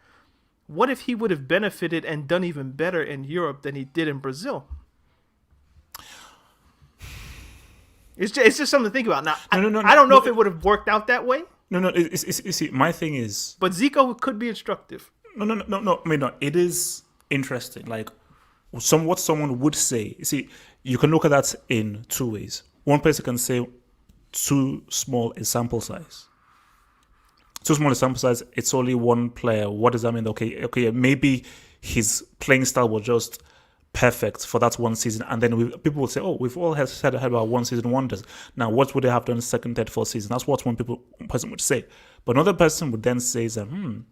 what if he would have benefited and done even better in Europe than he did in Brazil? It's just something to think about. Now, I don't know if it would have worked out that way. No. See, my thing is, but Zico could be instructive. No. I mean, no. It is interesting. Like, what someone would say. You see, you can look at that in two ways. One person can say, too small a sample size. Too small a sample size. It's only one player. What does that mean? Okay. Maybe his playing style was just perfect for that one season, and then people will say, we've all said about one season wonders. Now, what would they have done second, third, fourth season? That's what one person would say. But another person would then say that,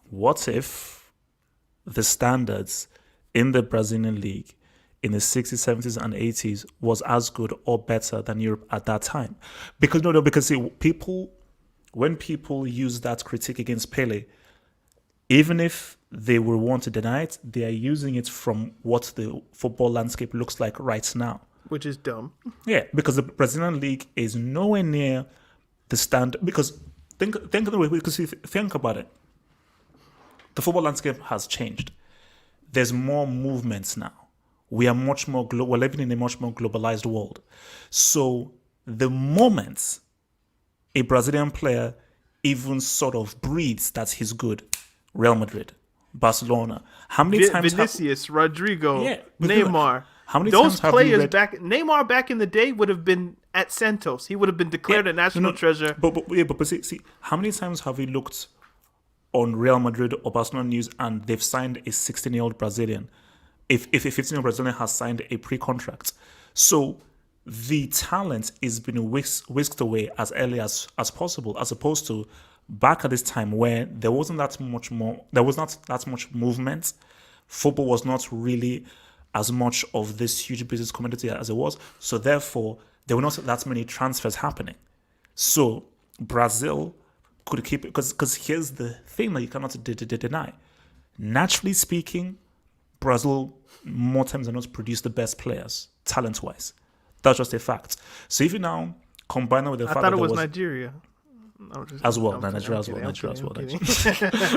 what if the standards in the Brazilian league in the 60s, 70s, and 80s was as good or better than Europe at that time? Because see, when people use that critique against Pele, even if they will want to deny it, they are using it from what the football landscape looks like right now. Which is dumb. Yeah, because the Brazilian league is nowhere near the standard. Because think about it. The football landscape has changed. There's more movements now. We are much more we're living in a much more globalized world. So the moment a Brazilian player even sort of breathes that he's good, Real Madrid, Barcelona. How many times Vinicius, Rodrigo, Yeah, Neymar. how many Those times have we players read- Neymar back in the day would have been at Santos. He would have been declared a national treasure. But see, how many times have we looked on Real Madrid or Barcelona news and they've signed a 16-year-old Brazilian? If a 15-year-old Brazilian has signed a pre-contract. So the talent is being whisked away as early as possible, as opposed to back at this time where there was not that much movement. Football was not really as much of this huge business community as it was. So therefore, there were not that many transfers happening. So Brazil could keep it, because here's the thing that you cannot deny. Naturally speaking, Brazil more times than not produce the best players, talent-wise. That's just a fact. So if you now combine that with the fact that I thought it was Nigeria. as well. I'm Nigeria as well. kidding, I'm Nigeria as well. kidding.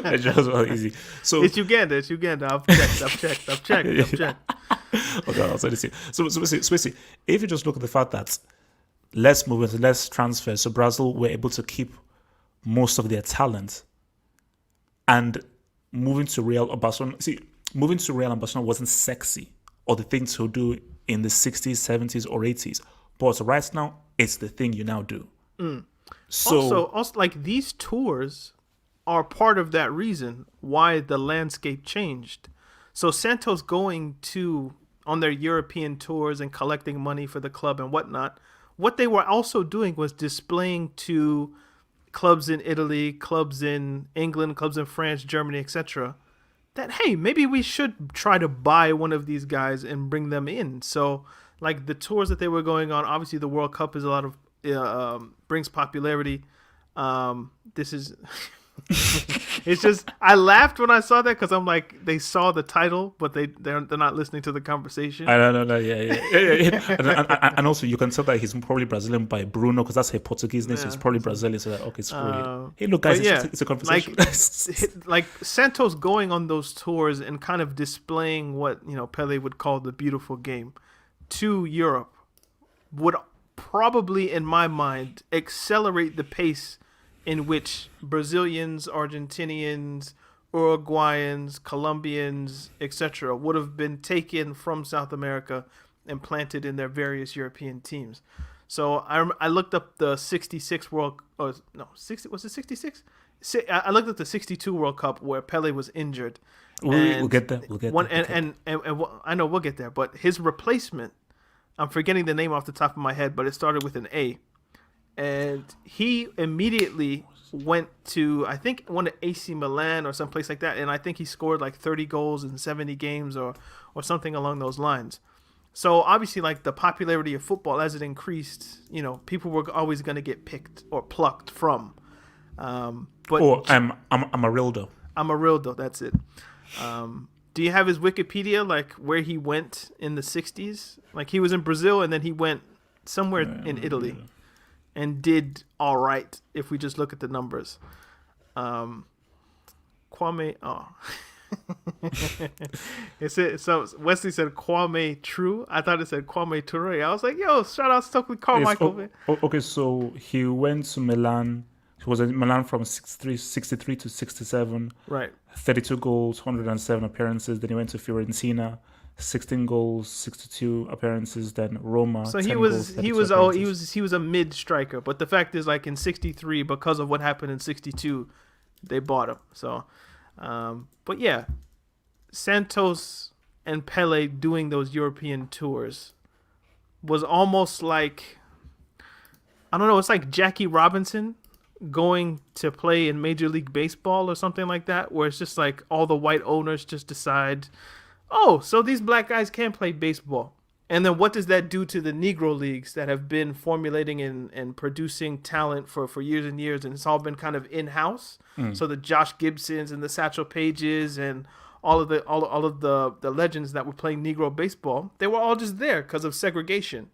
Nigeria as well. Easy. So It's Uganda. I've checked. okay, I'll say this here. So basically, if you just look at the fact that less movement, less transfers, so Brazil were able to keep most of their talent, and moving to Real or Barcelona. See, moving to Real and Barcelona wasn't sexy or the thing to do in the 60s, 70s, or 80s. But right now, it's the thing you now do. So Also, like these tours are part of that reason why the landscape changed. So Santos going on their European tours and collecting money for the club and whatnot, what they were also doing was displaying to clubs in Italy, clubs in England, clubs in France, Germany, etc., that, hey, maybe we should try to buy one of these guys and bring them in. So, like the tours that they were going on, obviously the World Cup is a lot of brings popularity. This is it's just I laughed when I saw that because I'm like, they saw the title, but they're not listening to the conversation. I don't know, yeah. And also you can tell that he's probably Brazilian by Bruno because that's a Portuguese name, so he's probably Brazilian. So okay, screw it. Hey, look, guys, it's a conversation. Like Santos going on those tours and kind of displaying what Pele would call the beautiful game to Europe would probably, in my mind, accelerate the pace in which Brazilians, Argentinians, Uruguayans, Colombians, etc., would have been taken from South America and planted in their various European teams. So I looked up the 66 World, or no, 60 was it 66? I looked at the 62 World Cup where Pele was injured. We'll get there. And I know we'll get there, but his replacement, I'm forgetting the name off the top of my head, but it started with an A. And he immediately went to, I think, one of AC Milan or someplace like that. And I think he scored like 30 goals in 70 games or something along those lines. So obviously, like the popularity of football as it increased, people were always going to get picked or plucked from. But Amarildo. Amarildo, that's it. Do you have his Wikipedia, like where he went in the 60s? Like he was in Brazil and then he went somewhere in Italy. And did all right if we just look at the numbers. Kwame, so Wesley said Kwame True. I thought it said Kwame Toure. I was like, yo, shout out Stokely Carmichael. Okay, so he went to Milan. He was in Milan from 63 to 67. Right. 32 goals, 107 appearances. Then he went to Fiorentina. 16 goals, 62 appearances. Then Roma. So he was a mid striker. But the fact is, like in 63, because of what happened in 62, they bought him. So, but yeah, Santos and Pele doing those European tours was almost like, I don't know, it's like Jackie Robinson going to play in Major League Baseball or something like that, where it's just like all the white owners just decide, oh, so these black guys can't play baseball. And then what does that do to the Negro leagues that have been formulating and producing talent for years and years, and it's all been kind of in-house? So the Josh Gibsons and the Satchel Pages and all of the legends that were playing Negro baseball, they were all just there because of segregation.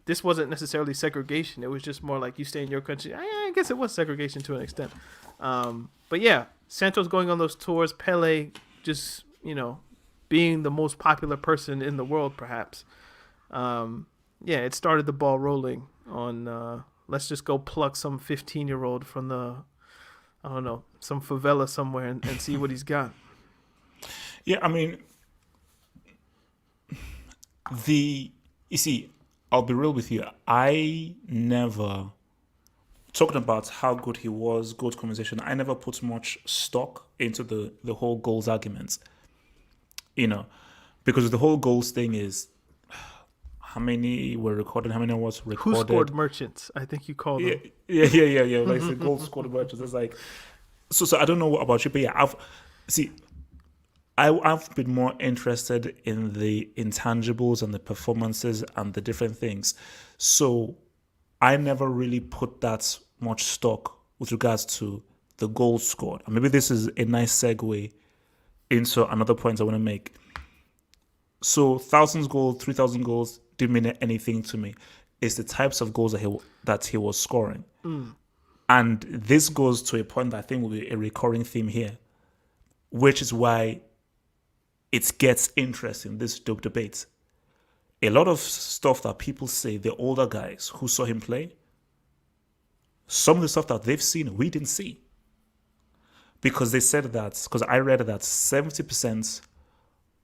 This wasn't necessarily segregation. It was just more like you stay in your country. I guess it was segregation to an extent. But yeah, Santos going on those tours, Pele just, being the most popular person in the world, perhaps. It started the ball rolling on, let's just go pluck some 15-year-old from some favela somewhere and see what he's got. Yeah, I mean, you see, I'll be real with you. I never, talking about how good he was, good conversation, I never put much stock into the whole goals arguments. Because the whole goals thing is how many were recorded, how many was recorded. Who scored merchants? I think you called them. Yeah. Like the goal scored merchants. It's like, so I don't know about you, but yeah, I've been more interested in the intangibles and the performances and the different things. So I never really put that much stock with regards to the goals scored. And maybe this is a nice segue into another point I want to make. So 1,000 goals, 3,000 goals didn't mean anything to me. It's the types of goals that he was scoring. And this goes to a point that I think will be a recurring theme here, which is why it gets interesting, this debate. A lot of stuff that people say, the older guys who saw him play, some of the stuff that they've seen, we didn't see. Because they said that, because I read that 70%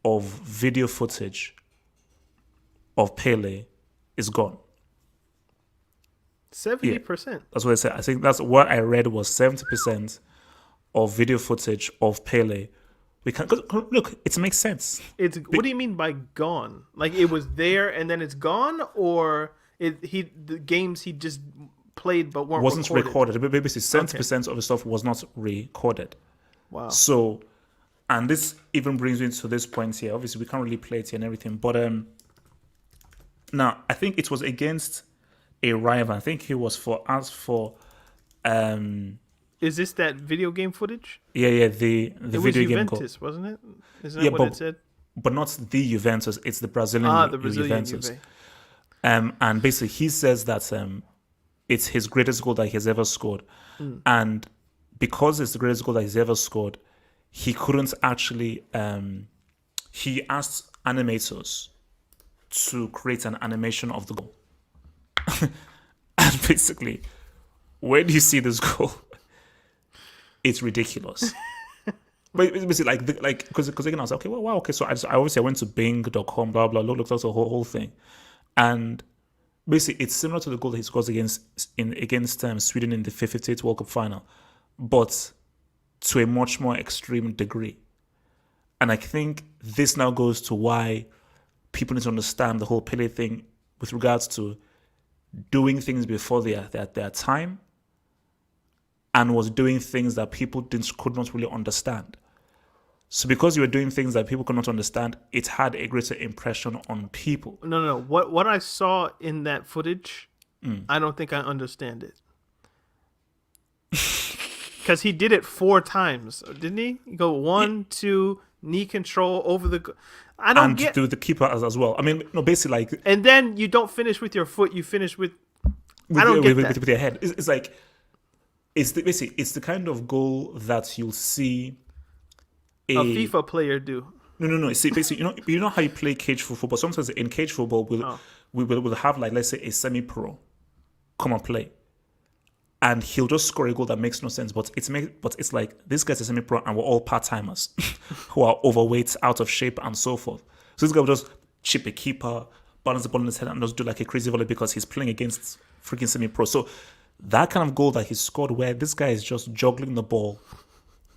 of video footage of Pele is gone. 70%. That's what I said. I think that's what I read was 70% of video footage of Pele. We can look. It makes sense. What do you mean by gone? Like it was there and then it's gone, or the games he just played but wasn't recorded. Basically, 70% Okay. of the stuff was not recorded. Wow. So, and this even brings me to this point here. Obviously, we can't really play it here and everything, but now I think it was against a rival. I think he was for Is this that video game footage? the It video was game Juventus, wasn't it? Isn't that what it said? but not the Juventus. It's the Brazilian, The Brazilian Juventus. Juve. And basically, he says that it's his greatest goal that he has ever scored, and because it's the greatest goal that he's ever scored, he couldn't actually. He asked animators to create an animation of the goal, and basically, when you see this goal, it's ridiculous. But it's basically because again I was like, okay, well, wow, okay. So I obviously I went to Bing.com, blah blah, looked at the whole thing, and basically it's similar to the goal that he scores against Sweden in the 58th World Cup final, but to a much more extreme degree. And I think this now goes to why people need to understand the whole Pele thing with regards to doing things before their time, and was doing things that people could not really understand. So because you were doing things that people could not understand, it had a greater impression on people. No. What I saw in that footage, I don't think I understand it. Because he did it 4 times, didn't he? You go 1, 2, knee control over the. I don't get. And do the keeper as well. I mean, no, basically like. And then you don't finish with your foot. You finish with. I don't get that. With your head. It's like. It's the kind of goal that you'll see. A FIFA player do. No. See, basically, you know how you play cage football. Sometimes in cage football, we'll have like, let's say, a semi-pro come and play, and he'll just score a goal that makes no sense. But it's like this guy's a semi-pro, and we're all part-timers who are overweight, out of shape, and so forth. So this guy will just chip a keeper, balance the ball on his head, and just do like a crazy volley because he's playing against freaking semi-pro. So that kind of goal that he scored, where this guy is just juggling the ball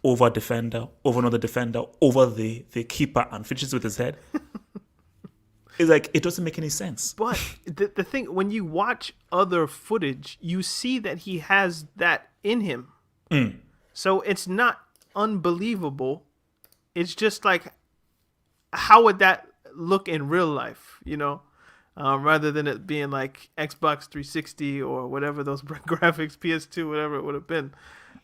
over a defender, over another defender, over the keeper, and finishes with his head. It's like, it doesn't make any sense. But the thing, when you watch other footage, you see that he has that in him. So it's not unbelievable. It's just like, how would that look in real life, rather than it being like Xbox 360 or whatever those graphics, PS2, whatever it would have been.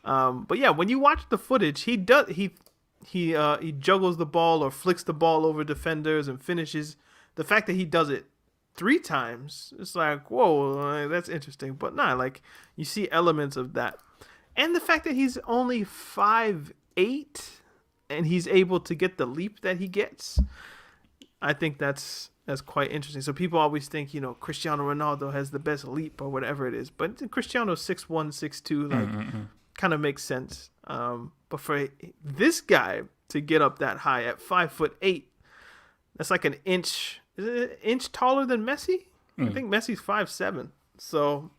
But yeah, when you watch the footage, he juggles the ball or flicks the ball over defenders and finishes. The fact that he does it 3 times, it's like, whoa, that's interesting. But nah, like you see elements of that, and the fact that he's only 5'8" and he's able to get the leap that he gets, I think that's quite interesting. So people always think, Cristiano Ronaldo has the best leap or whatever it is, but Cristiano's 6'1", 6'2", like. Kind of makes sense. But for this guy to get up that high at 5'8", that's like an inch. Is it an inch taller than Messi? I think Messi's 5'7". So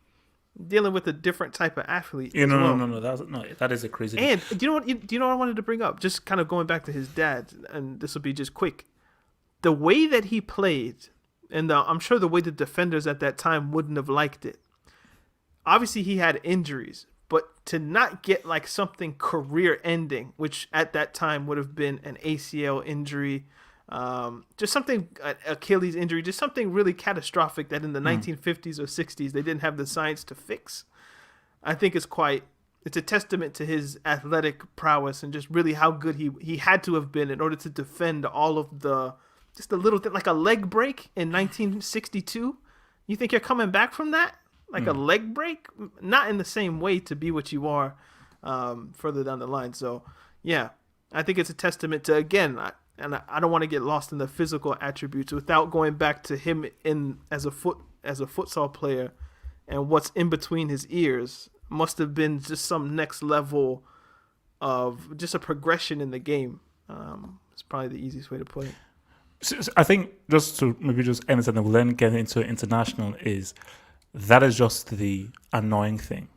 dealing with a different type of athlete. No. That is a crazy. And do you know what I wanted to bring up? Just kind of going back to his dad, and this will be just quick. The way that he played, and I'm sure the way the defenders at that time wouldn't have liked it. Obviously, he had injuries. But to not get like something career ending, which at that time would have been an ACL injury, just something, Achilles injury, just something really catastrophic that in the 1950s or 60s they didn't have the science to fix. I think it's a testament to his athletic prowess and just really how good he had to have been in order to defend all of just a little thing, like a leg break in 1962. You think you're coming back from that? like a leg break, not in the same way to be what you are further down the line. So yeah, I think it's a testament to, again, I don't want to get lost in the physical attributes without going back to him as a futsal player, and what's in between his ears must have been just some next level of just a progression in the game. It's probably the easiest way to put it. So I think just to maybe just end it and we'll then get into international is just the annoying thing.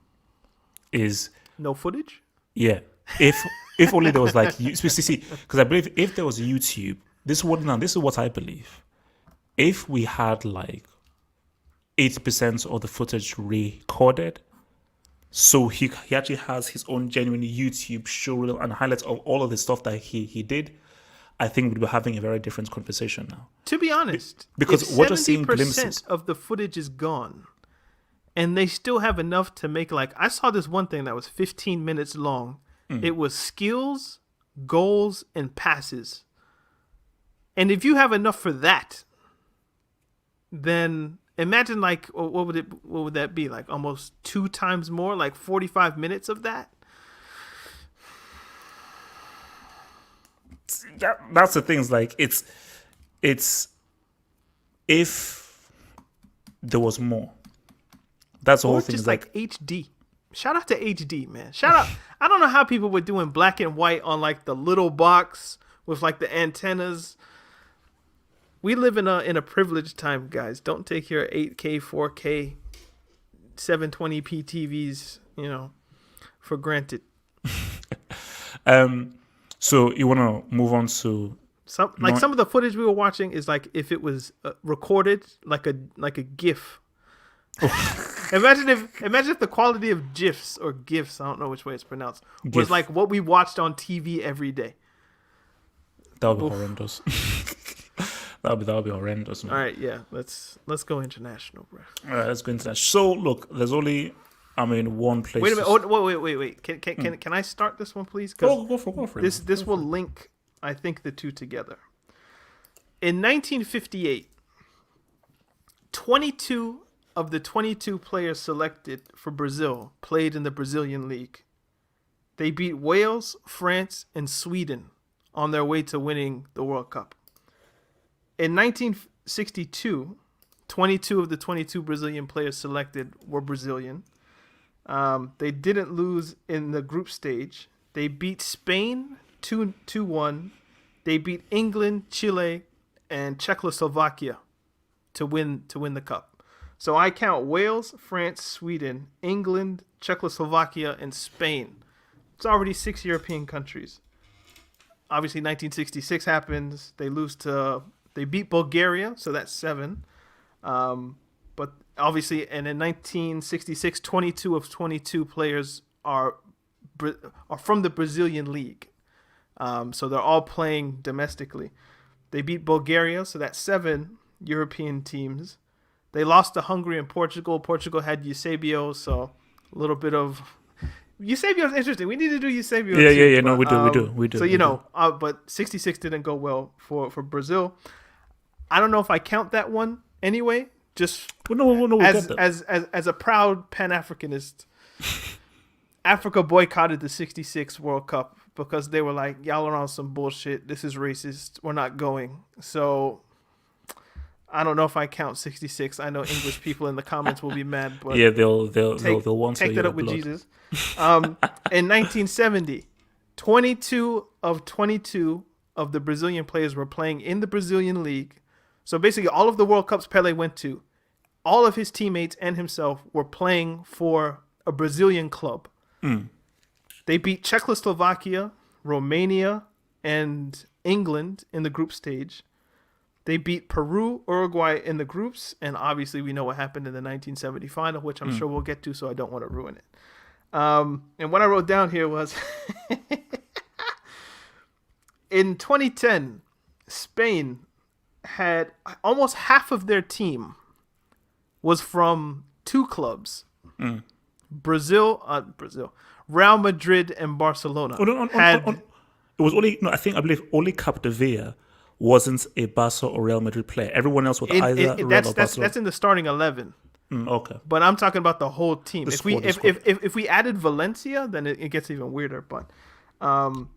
Is no footage? Yeah. If only there was like see, because I believe if there was YouTube, this is what I believe. If we had like 80% of the footage recorded, so he actually has his own genuine YouTube show and highlights of all of the stuff that he did, I think we'd be having a very different conversation now. To be honest, because what you're seeing glimpses of the footage is gone, and they still have enough to make, like, I saw this one thing that was 15 minutes long. It was skills, goals, and passes. And if you have enough for that, then imagine, like, what would that be? Like almost 2 times more, like 45 minutes of that. That's the thing. Is like it's if there was more. That's the whole thing. Just like HD. Shout out to HD, man. Shout out. I don't know how people were doing black and white on like the little box with like the antennas. We live in a privileged time, guys. Don't take your 8K, 4K, 720p TVs, for granted. So you want to move on to some of the footage we were watching is like if it was recorded like a GIF. Imagine if the quality of GIFs or GIFs, I don't know which way it's pronounced, was like what we watched on TV every day. That would be horrendous. That would be horrendous, man. All right, yeah, let's go international, bro. All right, let's go international. So look, there's only one place. Wait a minute. Wait. Can I start this one, please? Go for it. This will link, I think, the two together. In 1958, 22 of the 22 players selected for Brazil played in the Brazilian league. They beat Wales, France, and Sweden on their way to winning the World Cup. In 1962, 22 of the 22 Brazilian players selected were Brazilian. They didn't lose in the group stage. They beat Spain 2-1. They beat England, Chile, and Czechoslovakia to win the cup. So I count Wales, France, Sweden, England, Czechoslovakia, and Spain. It's already 6 European countries. Obviously, 1966 happens. They beat Bulgaria, so that's 7. But obviously, and in 1966, 22 of 22 players are from the Brazilian league. So they're all playing domestically. They beat Bulgaria, so that's 7 European teams. They lost to Hungary and Portugal. Portugal had Eusebio, so a little bit of... Eusebio's interesting. We need to do Eusebio. Yeah. No, we do. So, but 66 didn't go well for Brazil. I don't know if I count that one anyway. Just as a proud Pan-Africanist, Africa boycotted the 66 World Cup because they were like, y'all are on some bullshit. This is racist. We're not going. So I don't know if I count 66. I know English people in the comments will be mad, but yeah, they'll want to take that up with Jesus. In 1970, 22 of 22 of the Brazilian players were playing in the Brazilian league. So basically, all of the World Cups Pele went to, all of his teammates and himself were playing for a Brazilian club. They beat Czechoslovakia, Romania, and England in the group stage. They beat Peru, Uruguay in the groups, and obviously we know what happened in the 1970 final, which I'm sure we'll get to, so I don't want to ruin it. And what I wrote down here was, in 2010, Spain had almost half of their team was from 2 clubs, Brazil, Real Madrid and Barcelona. I believe only Capdevila wasn't a Barca or Real Madrid player. Everyone else was either Real or Barcelona. That's in the starting 11. Okay. But I'm talking about the whole team. The If we squad, the if, squad. if we added Valencia, then it gets even weirder. But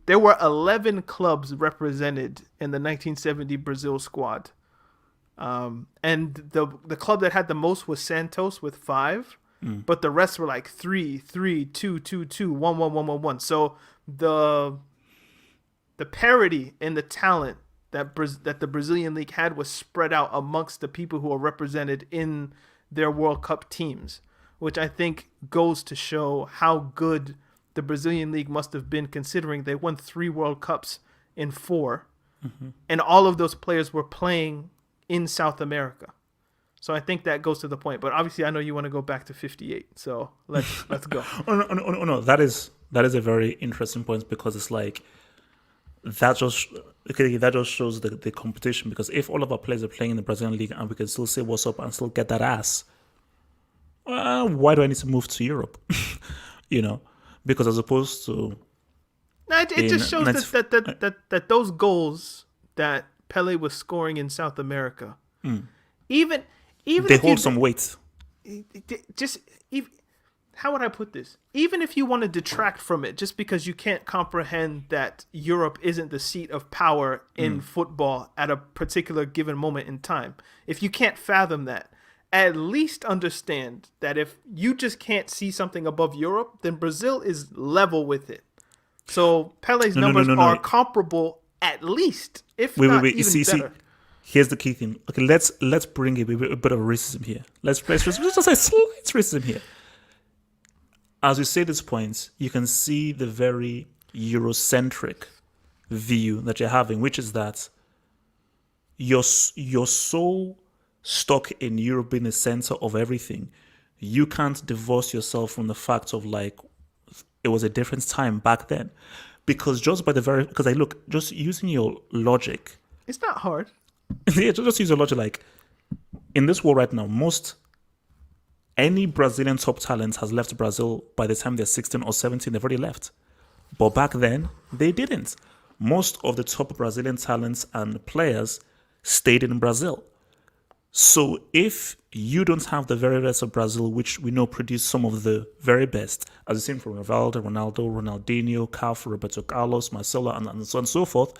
there were 11 clubs represented in the 1970 Brazil squad, and the club that had the most was Santos with 5, but the rest were like 3, 3, 2, 2, 2, 1, 1, 1, 1, 1. So the parity in the talent that the Brazilian league had was spread out amongst the people who are represented in their World Cup teams, which I think goes to show how good the Brazilian league must have been, considering they won 3 World Cups in 4, and all of those players were playing in South America. So I think that goes to the point. But obviously, I know you want to go back to 58, so let's go. No. That is a very interesting point, because it's like that just shows the competition. Because if all of our players are playing in the Brazilian league and we can still say what's up and still get that ass, why do I need to move to Europe? Because as opposed to It just shows that those goals that Pele was scoring in South America, even they hold some weight. Just even, how would I put this? Even if you want to detract from it, just because you can't comprehend that Europe isn't the seat of power in football at a particular given moment in time, if you can't fathom that, at least understand that if you just can't see something above Europe, then Brazil is level with it. So Pele's numbers are comparable, at least, if not even better. Here's the key thing. Okay, let's bring a bit of racism here. Let's just say slight racism here. As we say these points, you can see the very Eurocentric view that you're having, which is that you're so stuck in Europe being the center of everything. You can't divorce yourself from the fact of like it was a different time back then, because just using your logic, it's not hard. Yeah, just use your logic. Like in this world right now, any Brazilian top talent has left Brazil by the time they're 16 or 17. They've already left. But back then, they didn't. Most of the top Brazilian talents and players stayed in Brazil. So if you don't have the very best of Brazil, which we know produced some of the very best, as you've seen from Rivaldo, Ronaldo, Ronaldinho, Cafu, Roberto Carlos, Marcelo, and so on and so forth,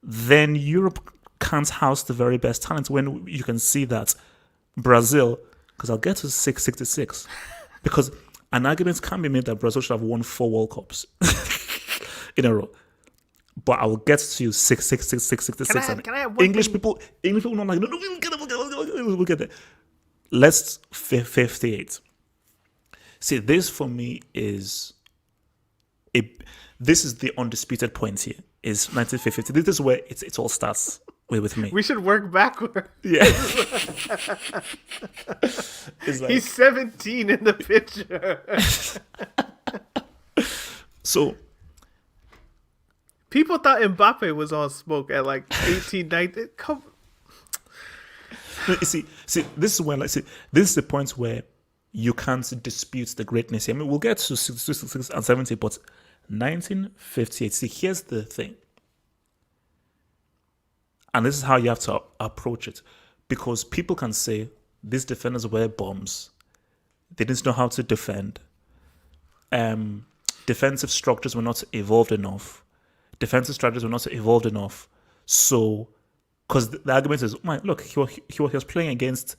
then Europe can't house the very best talent. When you can see that Brazil, because I'll get to 666, because an argument can be made that Brazil should have won 4 World Cups in a row. But I will get to 666. Can I have one English thing? people not like, no, we'll get there. Let's 58. See, this for me is this is the undisputed point here. Is 1950. This is where it all starts with me. We should work backward. Yeah. It's like, He's 17 in the picture. So people thought Mbappe was on smoke at like 18, 19. Come. see, this is when this is the point where you can't dispute the greatness here. I mean, we'll get to 66 and 70, but 1958. See, here's the thing. And this is how you have to approach it. Because people can say, these defenders were bums. They didn't know how to defend. Defensive structures were not evolved enough. Defensive strategies were not evolved enough. So, because the argument is, look, he was playing against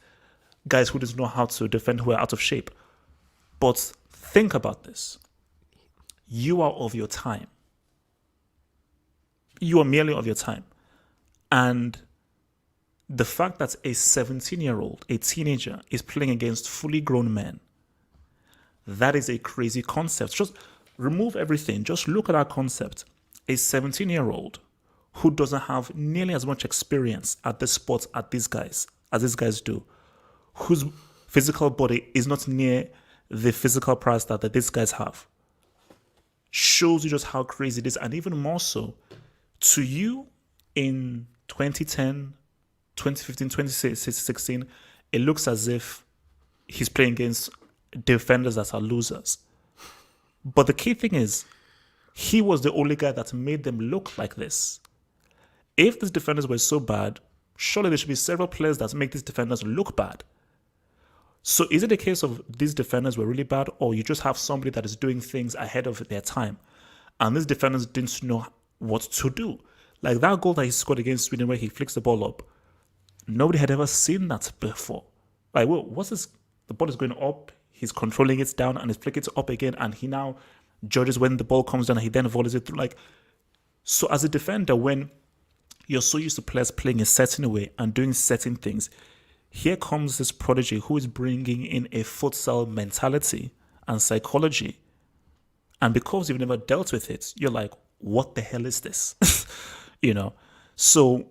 guys who didn't know how to defend, who were out of shape. But think about this. You are of your time. You are merely of your time. And the fact that a 17-year-old, a teenager, is playing against fully grown men, that is a crazy concept. Just remove everything. Just look at our concept. A 17-year-old who doesn't have nearly as much experience at this sport as these guys do, whose physical body is not near the physical prowess that these guys have, shows you just how crazy it is. And even more so, to you in 2010, 2015, 2016, it looks as if he's playing against defenders that are losers. But the key thing is, he was the only guy that made them look like this. If these defenders were so bad, surely there should be several players that make these defenders look bad. So is it a case of these defenders were really bad, or you just have somebody that is doing things ahead of their time, and these defenders didn't know what to do? Like that goal that he scored against Sweden where he flicks the ball up. Nobody had ever seen that before. Like, well, what's this? The ball is going up, he's controlling it down, and he's flicking it up again, and he now judges when the ball comes down, and he then volleys it through. Like, so as a defender, when you're so used to players playing a certain way and doing certain things, here comes this prodigy who is bringing in a futsal mentality and psychology. And because you've never dealt with it, you're like, what the hell is this? So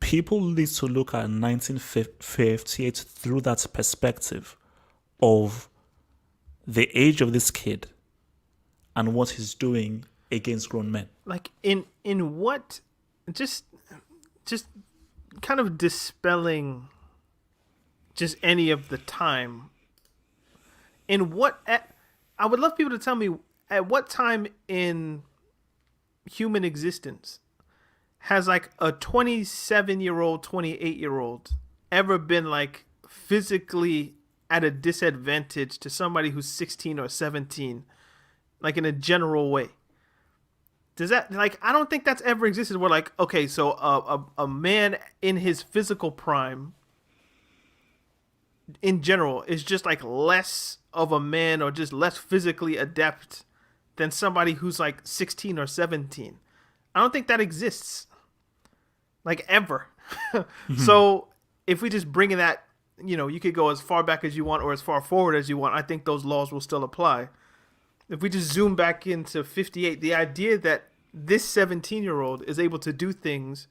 people need to look at 1958 through that perspective of the age of this kid and what he's doing against grown men. Like in what, just kind of dispelling just any of the time. I would love people to tell me at what time in human existence has like a 27-year-old, 28-year-old ever been like physically at a disadvantage to somebody who's 16 or 17, like in a general way? Does that, like, I don't think that's ever existed where like, okay, so a man in his physical prime in general is just like less of a man or just less physically adept than somebody who's like 16 or 17. I don't think that exists. Like ever. So if we just bring in that, you could go as far back as you want or as far forward as you want. I think those laws will still apply. If we just zoom back into 58, the idea that this 17-year-old is able to do things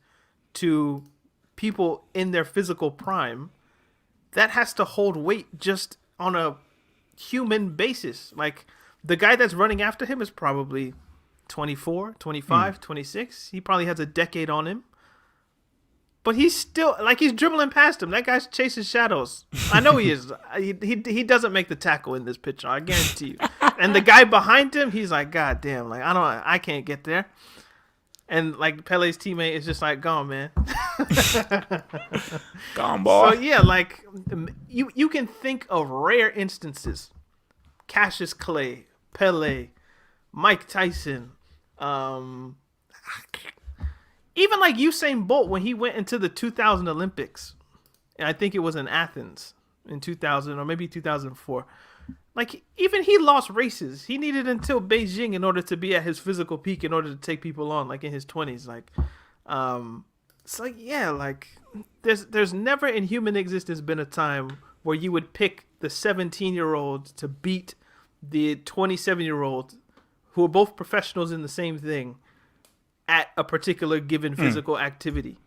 to people in their physical prime, that has to hold weight just on a human basis. Like the guy that's running after him is probably 24, 25, 26. He probably has a decade on him. But he's still, like, he's dribbling past him. That guy's chasing shadows. I know he is. He doesn't make the tackle in this picture, I guarantee you. And the guy behind him, he's like, God damn, like, I can't get there. And, like, Pele's teammate is just like, go on, man. Go on, boy. So, yeah, like, you can think of rare instances. Cassius Clay, Pele, Mike Tyson, even like Usain Bolt when he went into the 2000 Olympics, and I think it was in Athens in 2000 or maybe 2004. Like even he lost races. He needed until Beijing in order to be at his physical peak in order to take people on, like in his 20s. Like, it's like, yeah, like there's never in human existence been a time where you would pick the 17-year-old to beat the 27-year-old who are both professionals in the same thing at a particular given physical activity,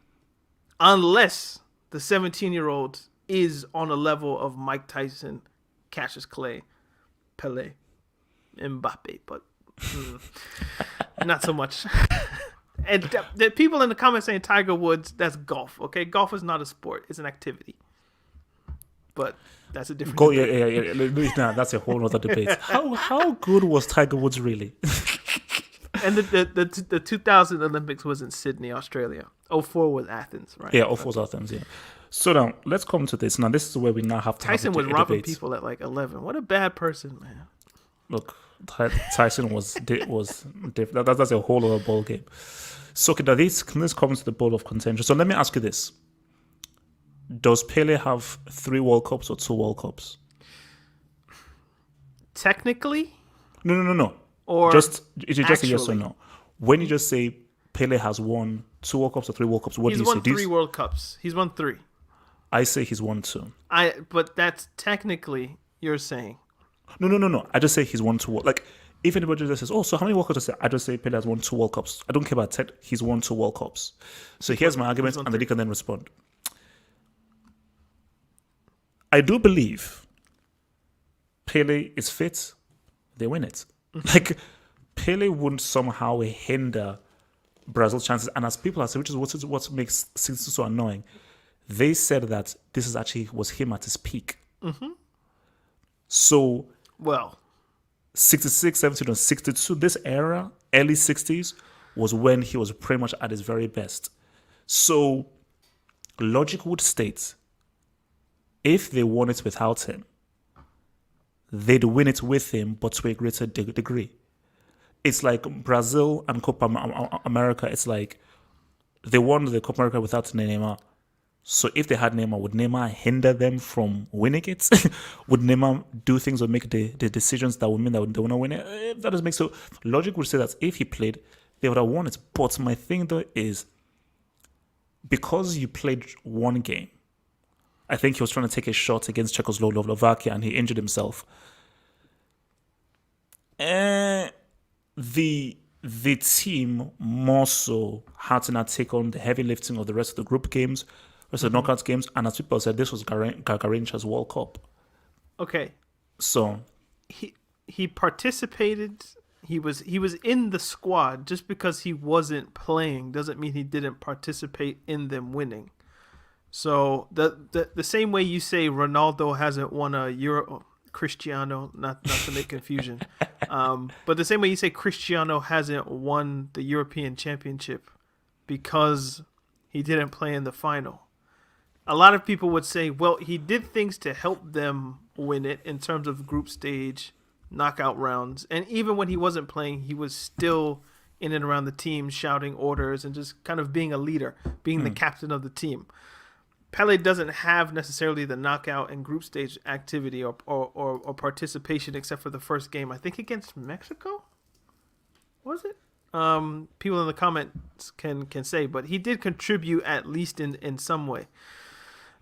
unless the 17-year-old is on a level of Mike Tyson, Cassius Clay, Pele, Mbappe, but not so much. And the people in the comments saying Tiger Woods, that's golf. Okay, golf is not a sport; it's an activity. But that's a different. Yeah. Nah, that's a whole other debate. How good was Tiger Woods really? And the 2000 Olympics was in Sydney, Australia. 04 was Athens, right? Yeah, 04 was Athens, yeah. So now, let's come to this. Now, this is where we now have to Tyson have was robbing people at like 11. What a bad person, man. Look, Tyson was different. That's a whole other ball game. So, okay, now this comes to the ball of contention. So let me ask you this. Does Pele have 3 World Cups or 2 World Cups? Technically? No. Or just a yes or actually? no. When you just say Pele has won 2 World Cups or 3 World Cups, what do you say? He's won 3 World Cups. He's won 3. I say he's won 2. But that's technically you're saying. No. I just say he's won 2. Like, if anybody just says, oh, so how many World Cups? I just say Pele has won 2 World Cups. I don't care about tech. He's won 2 World Cups. So here's my argument, and then you can then respond. I do believe Pele is fit. They win it. Like, Pele wouldn't somehow hinder Brazil's chances. And as people are saying, which is what makes things so annoying, they said that this is actually was him at his peak. Mm-hmm. So, well, 66, 17, and 62, this era, early 60s, was when he was pretty much at his very best. So, logic would state, if they won it without him, they'd win it with him, but to a greater degree. It's like Brazil and Copa America. It's like they won the Copa America without Neymar. So if they had Neymar, would Neymar hinder them from winning it? Would Neymar do things or make the decisions that would mean that they will not win it? That doesn't make so. Logic would say that if he played, they would have won it. But my thing though is, because you played one game, I think he was trying to take a shot against Czechoslovakia and he injured himself. The team more so had to now take on the heavy lifting of the rest of the group games, rest of the knockout games, and as people said, this was Garrincha's World Cup. Okay. So he participated. He was in the squad. Just because he wasn't playing doesn't mean he didn't participate in them winning. So the same way you say Ronaldo hasn't won a Euro, Cristiano, not to make confusion, but the same way you say Cristiano hasn't won the European Championship because he didn't play in the final. A lot of people would say, well, he did things to help them win it in terms of group stage, knockout rounds, and even when he wasn't playing, he was still in and around the team shouting orders and just kind of being a leader, being the captain of the team. Pele doesn't have necessarily the knockout and group stage activity or participation except for the first game. I think against Mexico? Was it? People in the comments can say, but he did contribute at least in some way.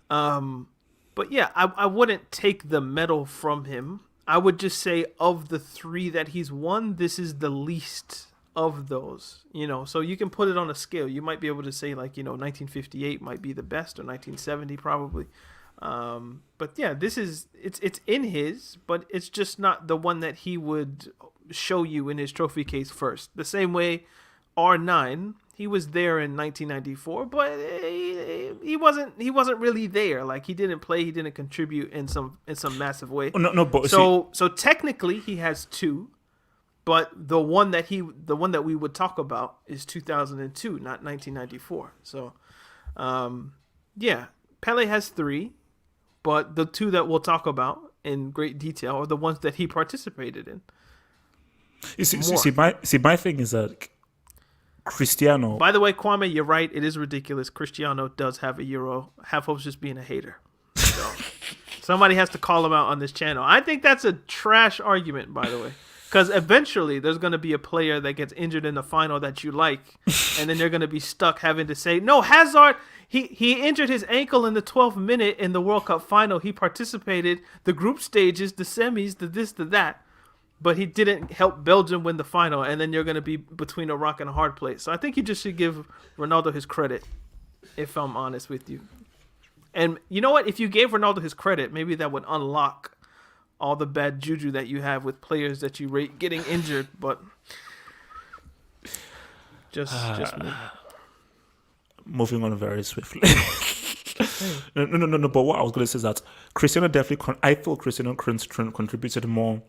But yeah, I wouldn't take the medal from him. I would just say of the three that he's won, this is the least of those, so you can put it on a scale. You might be able to say 1958 might be the best, or 1970 probably. But yeah, it's in his, but it's just not the one that he would show you in his trophy case first. The same way R9, he was there in 1994, but he wasn't really there. Like, he didn't play, he didn't contribute in some massive way. But so technically he has two. But the one that we would talk about is 2002, not 1994. So, yeah, Pele has three, but the two that we'll talk about in great detail are the ones that he participated in. My thing is that Cristiano. By the way, Kwame, you're right. It is ridiculous. Cristiano does have a Euro. Half Hope's just being a hater. So somebody has to call him out on this channel. I think that's a trash argument, by the way. Because eventually there's going to be a player that gets injured in the final that you like, and then they're going to be stuck having to say, no, Hazard, he injured his ankle in the 12th minute in the World Cup final. He participated, the group stages, the semis, the this, the that, but he didn't help Belgium win the final, and then you're going to be between a rock and a hard place. So I think you just should give Ronaldo his credit, if I'm honest with you. And you know what? If you gave Ronaldo his credit, maybe that would unlock all the bad juju that you have with players that you rate getting injured, but just me. Moving on very swiftly. No. But what I was going to say is that Cristiano definitely, I feel Cristiano contributed more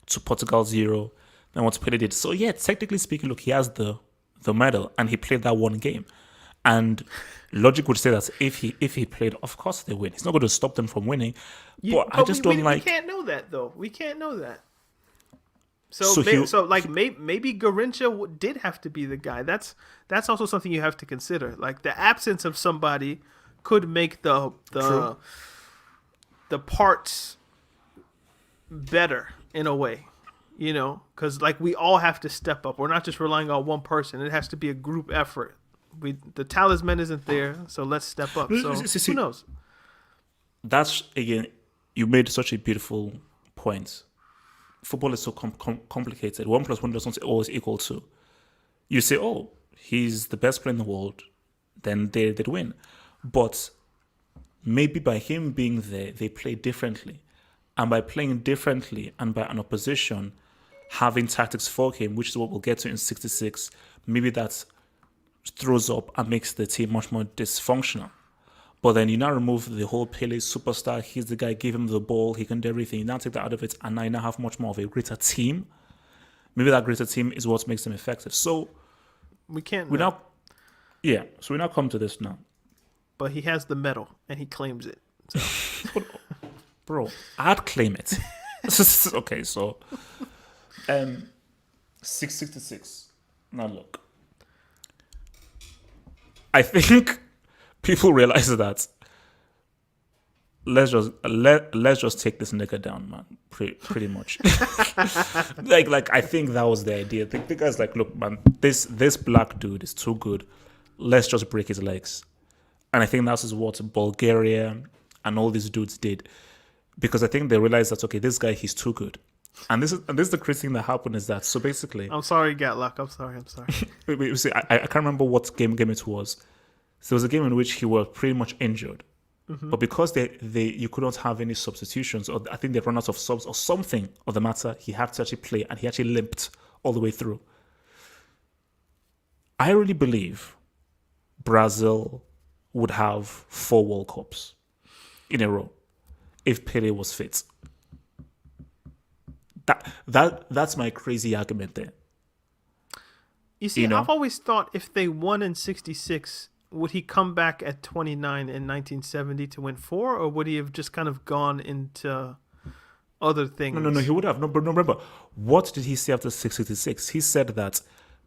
to Portugal's Euro than what Pele did. So yeah, technically speaking, look, he has the medal and he played that one game. And logic would say that if he played, of course they win. It's not going to stop them from winning. But I just don't like. We can't know that though. We can't know that. So maybe Garrincha did have to be the guy. That's also something you have to consider. Like, the absence of somebody could make the parts better in a way. Because we all have to step up. We're not just relying on one person. It has to be a group effort. The talisman isn't there, so let's step up. So who knows? That's, again, you made such a beautiful point. Football is so complicated. 1 + 1 doesn't always equal 2. You say, oh, he's the best player in the world, then they'd win. But maybe by him being there, they play differently. And by playing differently and by an opposition having tactics for him, which is what we'll get to in 66, maybe that throws up and makes the team much more dysfunctional. But then you now remove the whole Pele superstar. He's the guy, give him the ball, he can do everything. You now take that out of it, and now you now have much more of a greater team. Maybe that greater team is what makes them effective. So we now come to this now. But he has the medal, and he claims it. So. Bro, I'd claim it. Okay, so 666. Now look, I think people realize that let's just take this nigga down, man. Pretty much. like I think that was the idea. The guy's like, look, man, this black dude is too good. Let's just break his legs. And I think that's what Bulgaria and all these dudes did, because I think they realized that, okay, this guy, he's too good. And this is the crazy thing that happened is that, so basically, I'm sorry, Gatlock. I'm sorry. see, I can't remember what game it was. So it was a game in which he was pretty much injured. But because they you couldn't have any substitutions, or I think they run out of subs or something of the matter, he had to actually play, and he actually limped all the way through. I really believe Brazil would have 4 World Cups in a row if Pele was fit. That's my crazy argument there. You see, I've always thought if they won in '66, would he come back at 29 in 1970 to win 4, or would he have just kind of gone into other things? No, he would have. No, but no, remember, what did he say after 666? He said that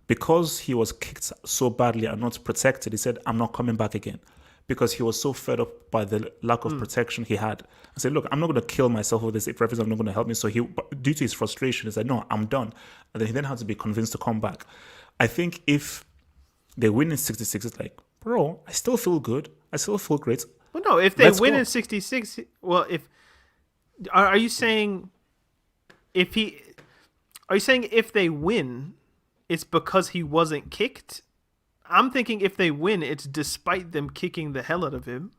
because he was kicked so badly and not protected, he said, I'm not coming back again. Because he was so fed up by the lack of protection he had. I said, look, I'm not going to kill myself with this if referees are not going to help me. So due to his frustration, he said, no, I'm done. And then he then had to be convinced to come back. I think if they win in 66, it's like, bro, I still feel good. I still feel great. Well, no, if they win in 66, well, are you saying if they win, it's because he wasn't kicked? I'm thinking if they win, it's despite them kicking the hell out of him,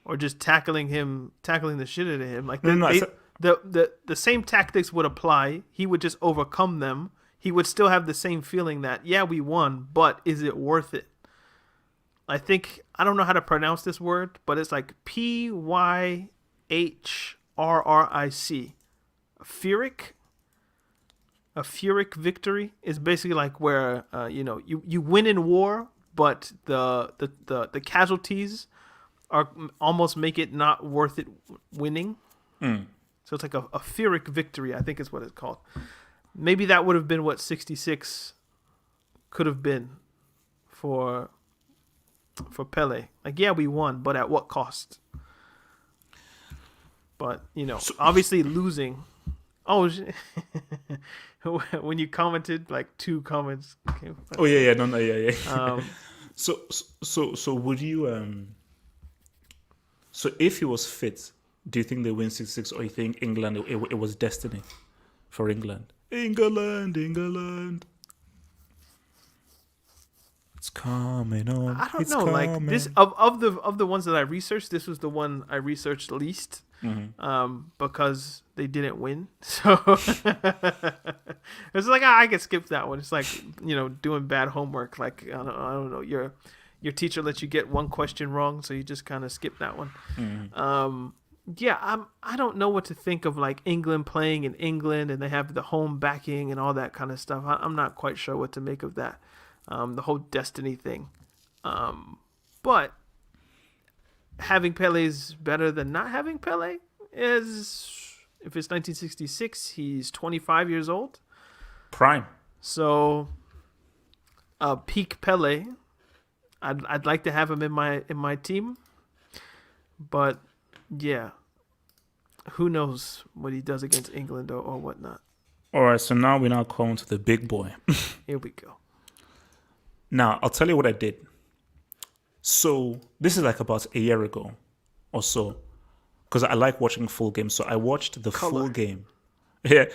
or just tackling the shit out of him. Like the same tactics would apply. He would just overcome them. He would still have the same feeling that, yeah, we won, but is it worth it? I think, I don't know how to pronounce this word, but it's like Pyrrric. A Pyrrhic victory is basically like where you win in war, but the casualties are almost make it not worth it winning. So it's like a Pyrrhic victory, I think is what it's called. Maybe that would have been what 66 could have been for Pele. Like, yeah, we won, but at what cost? But obviously losing. Oh, when you commented, like 2 comments came. Oh yeah, no, yeah. So would you so if he was fit, do you think they win 6-6, or you think England it was destiny for England? England. It's coming on. I don't know. Coming. Like this of the ones that I researched, this was the one I researched least. Because they didn't win, so it's like I could skip that one. It's like doing bad homework. Like I don't know, your teacher lets you get one question wrong, so you just kind of skip that one. I don't know what to think of like England playing in England, and they have the home backing and all that kind of stuff. I'm not quite sure what to make of that, the whole destiny thing, but having Pele is better than not having Pele. Is if it's 1966, he's 25 years old, prime. So, peak Pele. I'd like to have him in my team, but yeah, who knows what he does against England or whatnot. All right, so now we come to the big boy. Here we go. Now I'll tell you what I did. So this is like about a year ago or so, because I like watching full games. So I watched the full game. Yeah,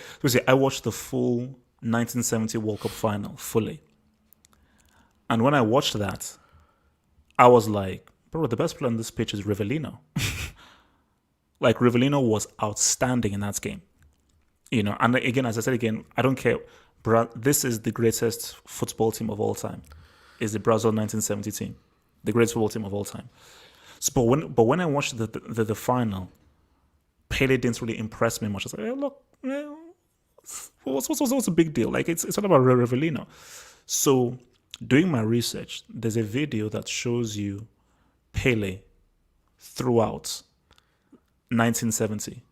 I watched the full 1970 World Cup final fully. And when I watched that, I was like, bro, the best player on this pitch is Rivellino. Like, Rivellino was outstanding in that game. And again, as I said again, I don't care. This is the greatest football team of all time. It's the Brazil 1970 team. The greatest football team of all time. So, but when I watched the final, Pele didn't really impress me much. I was like, hey, look, what's a big deal? Like, it's all about Rivellino. So, doing my research, there's a video that shows you Pele throughout 1970.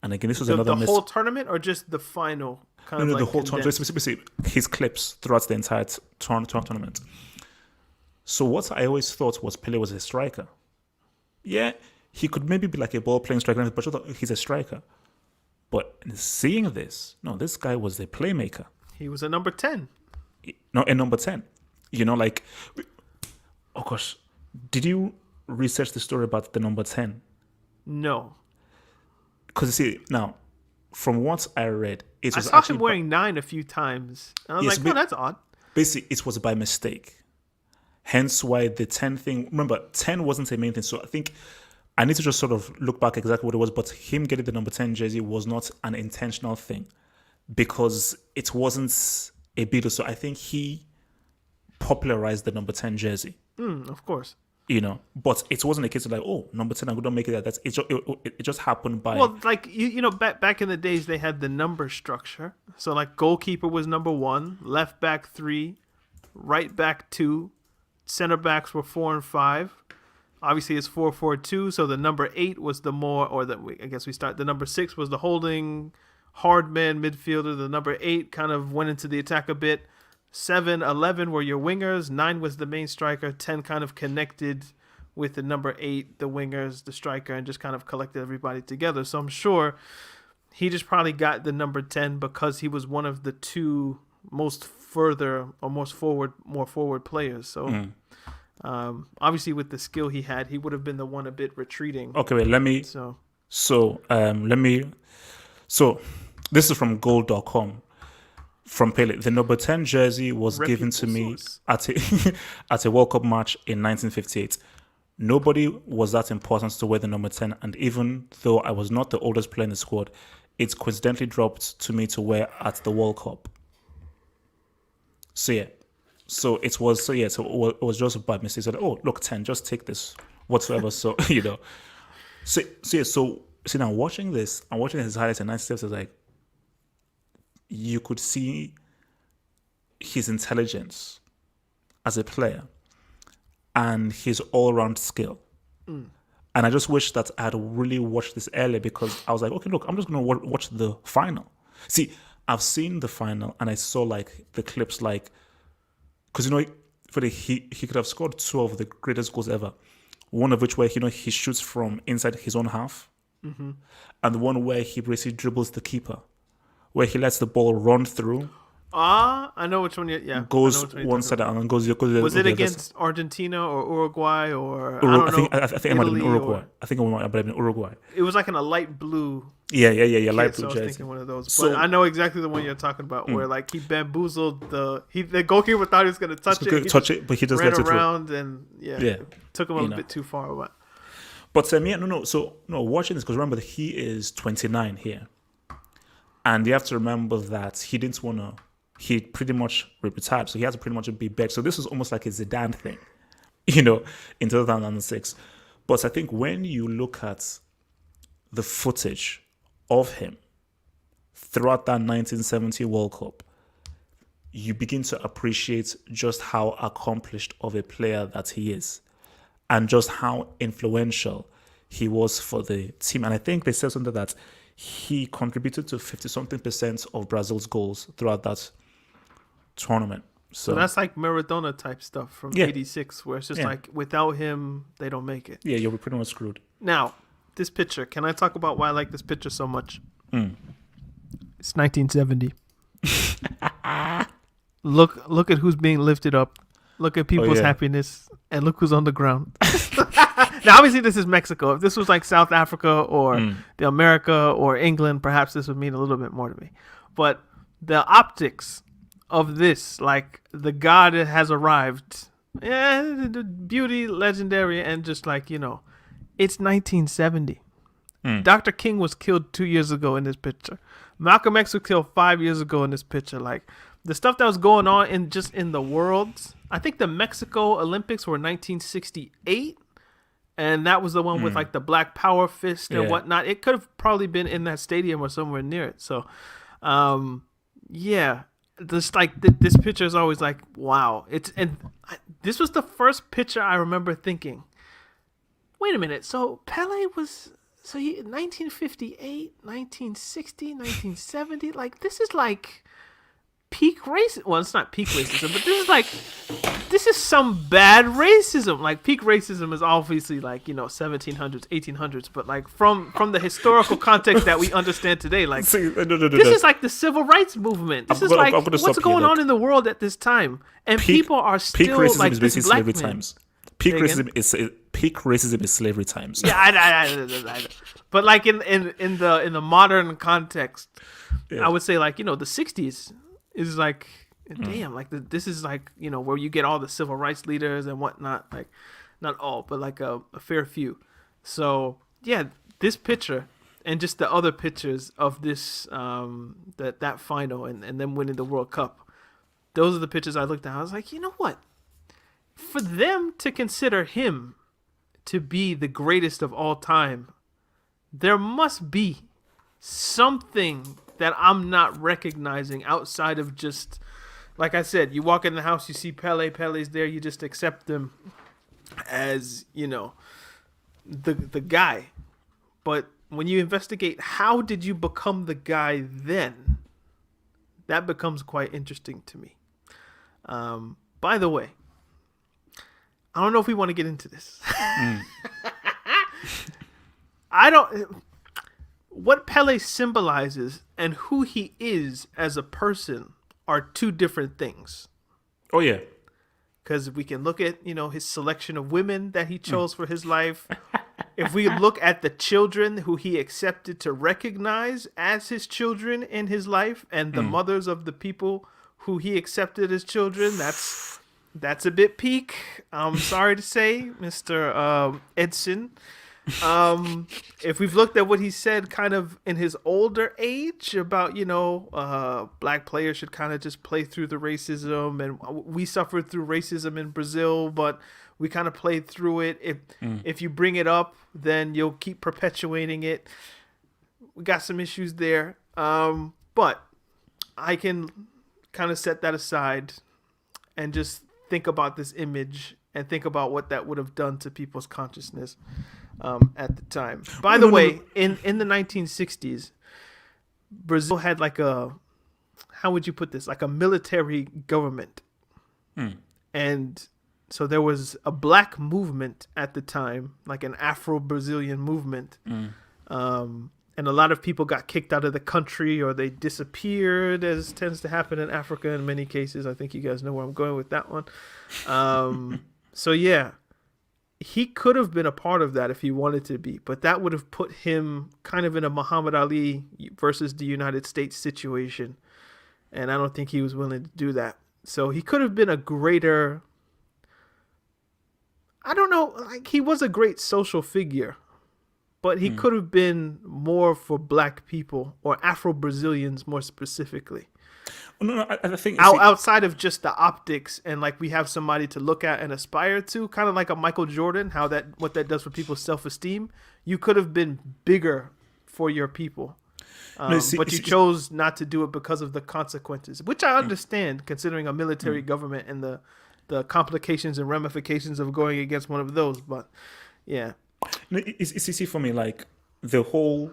And again, this was The, another the miss. whole tournament or just the final? Kind No, of the like whole tournament. condensed? Specifically, his clips throughout the entire tournament. So what I always thought was Pele was a striker. Yeah, he could maybe be like a ball playing striker, but I thought he's a striker. But seeing this, no, this guy was a playmaker. He was a number 10. No, a number 10. You know, like, oh gosh, did you research the story about the number 10? No. Because you see, now, from what I read, it I was saw actually him wearing 9 a few times. And I was Yes, like, oh, that's odd. basically it was by mistake. Hence why the 10 thing, remember, 10 wasn't a main thing. So I think I need to just sort of look back exactly what it was, but him getting the number 10 jersey was not an intentional thing because it wasn't a bidder. So I think he popularized the number 10 jersey, Of course. you know, but it wasn't a case of like, oh, number 10, I'm going to make it that. That's it just happened by. Well, like, you know, back in the days, they had the number structure. So, like, goalkeeper was number 1, left back 3, right back 2, center backs were 4 and 5. Obviously, it's 4-4-2. So the number 8 was the more, or I guess we start. The number 6 was the holding hard man midfielder. The number 8 kind of went into the attack a bit. 7, 11 were your wingers. 9 was the main striker. 10 kind of connected with the number 8, the wingers, the striker, and just kind of collected everybody together. So I'm sure he just probably got the number 10 because he was one of the 2 most more forward players. So obviously with the skill he had, he would have been the one a bit retreating. Okay, wait, let me. So This is from gold.com. From Pele, the number 10 jersey was given to me at a World Cup match in 1958. Nobody was that important to wear the number 10, and even though I was not the oldest player in the squad, it's coincidentally dropped to me to wear at the World Cup. So it was just by mistake. So, oh, look, 10, just take this whatsoever. So you know, so now watching this, I'm watching his highlights in 96. I was like, you could see his intelligence as a player and his all-round skill. And I just wish that I had really watched this earlier because I was like, okay, look, I'm just going to watch the final. See, I've seen the final and I saw like the clips, like, because, you know, he could have scored 2 of the greatest goals ever. One of which where, you know, he shoots from inside his own half. And the one where he basically dribbles the keeper, where he lets the ball run through. I know which one. Goes one side and then goes. Was it against Argentina or Uruguay or I think it might have been Uruguay. I think it might have been Uruguay. It was like in a light blue. Yeah, light blue so I was jersey. thinking one of those. But I know exactly the one you're talking about, where like he bamboozled the goalkeeper thought he was going to touch it. But he just ran let it around and took him a little bit too far. But So watching this, because remember he is 29 here. And you have to remember that he didn't want to, he pretty much retired, so he had to pretty much be back. So this was almost like a Zidane thing, you know, in 2006. But I think when you look at the footage of him throughout that 1970 World Cup, you begin to appreciate just how accomplished of a player that he is and just how influential he was for the team. And I think they said something that he contributed to 50-something% of Brazil's goals throughout that tournament. So that's like Maradona type stuff from 86, where it's just like, without him, they don't make it. Yeah, you'll be pretty much screwed. Now, this picture, can I talk about why I like this picture so much? It's 1970. Look at who's being lifted up. Look at people's happiness, and look who's on the ground. Now, obviously, this is Mexico. If this was like South Africa or the America or England, perhaps this would mean a little bit more to me. But the optics of this, like the god has arrived, the beauty, legendary, and just like, you know, it's 1970. Dr. King was killed 2 years ago in this picture. Malcolm X was killed 5 years ago in this picture. Like the stuff that was going on in the world. I think the Mexico Olympics were 1968. And that was the one with like the Black Power fist and whatnot. It could have probably been in that stadium or somewhere near it. So, this this picture is always like, wow. This was the first picture I remember thinking, wait a minute. So Pele was So 1958, 1960, 1970, like this is like peak racism. Well, it's not peak racism, but this is some bad racism. Like peak racism is obviously like 1700s, 1800s, but like from the historical context that we understand today, like this is like the civil rights movement. This is like what's going on in the world at this time, and people are still peak racism like is this basically black slavery man. times. Peak racism is slavery times. Yeah, I but like in the modern context, I would say like the 60s is like damn, like this is like where you get all the civil rights leaders and whatnot, like not all, but like a fair few. So yeah, this picture and just the other pictures of this that final and them winning the World Cup, those are the pictures I looked at. I was like, you know what? For them to consider him to be the greatest of all time, there must be something that I'm not recognizing outside of just, like I said, you walk in the house, you see Pele's there, you just accept him as, the guy. But when you investigate, how did you become the guy then? That becomes quite interesting to me. By the way, I don't know if we want to get into this. What Pele symbolizes and who he is as a person are two different things. Oh yeah. Because we can look at, his selection of women that he chose for his life. If we look at the children who he accepted to recognize as his children in his life and the mothers of the people who he accepted as children, that's a bit peak. I'm sorry to say, Mr. Edson. If we've looked at what he said kind of in his older age about, black players should kind of just play through the racism, and we suffered through racism in Brazil, but we kind of played through it. If you bring it up, then you'll keep perpetuating it. We got some issues there. But I can kind of set that aside and just think about this image and think about what that would have done to people's consciousness at the time. By the way, in the 1960s, Brazil had like how would you put this? Like a military government. And so there was a black movement at the time, like an Afro-Brazilian movement. And a lot of people got kicked out of the country or they disappeared, as tends to happen in Africa in many cases. I think you guys know where I'm going with that one. So yeah, he could have been a part of that if he wanted to be, but that would have put him kind of in a Muhammad Ali versus the United States situation. And I don't think he was willing to do that. So he could have been a greater, I don't know, like he was a great social figure, but he could have been more for black people or Afro-Brazilians more specifically. No, I think outside of just the optics and like we have somebody to look at and aspire to, kind of like a Michael Jordan, what that does for people's self-esteem. You could have been bigger for your people, but you chose not to do it because of the consequences, which I understand considering a military government and the complications and ramifications of going against one of those. But yeah. It's easy for me, like the whole.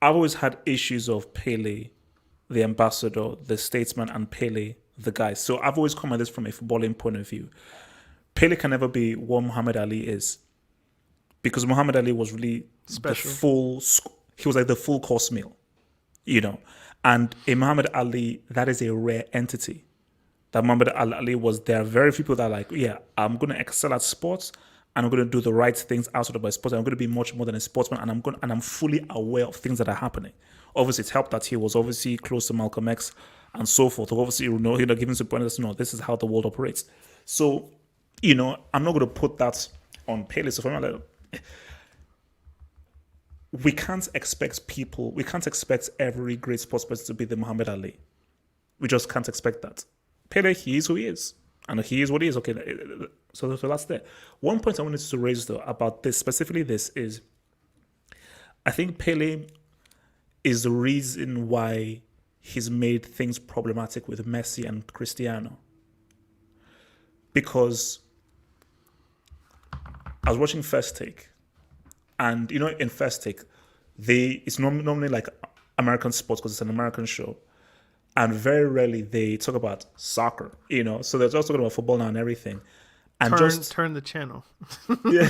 I've always had issues of Pele, the ambassador, the statesman, and Pele, the guy. So I've always come at this from a footballing point of view. Pele can never be what Muhammad Ali is, because Muhammad Ali was really special. He was like the full course meal, And in Muhammad Ali, that is a rare entity. That Muhammad Ali was, there are very few people that are like, yeah, I'm going to excel at sports and I'm going to do the right things outside of my sports. I'm going to be much more than a sportsman, and I'm fully aware of things that are happening. Obviously, it helped that he was obviously close to Malcolm X and so forth. Obviously, giving some pointers, this is how the world operates. So, I'm not going to put that on Pele. So for me, like, we can't expect every great sports person to be the Muhammad Ali. We just can't expect that. Pele, he is who he is. And he is what he is. Okay, so that's there. One point I wanted to raise, though, about this, specifically this, is I think Pele is the reason why he's made things problematic with Messi and Cristiano. Because I was watching First Take, and in First Take, it's normally like American sports because it's an American show, and very rarely they talk about soccer. So they're just talking about football now and everything, and turn the channel. Yeah.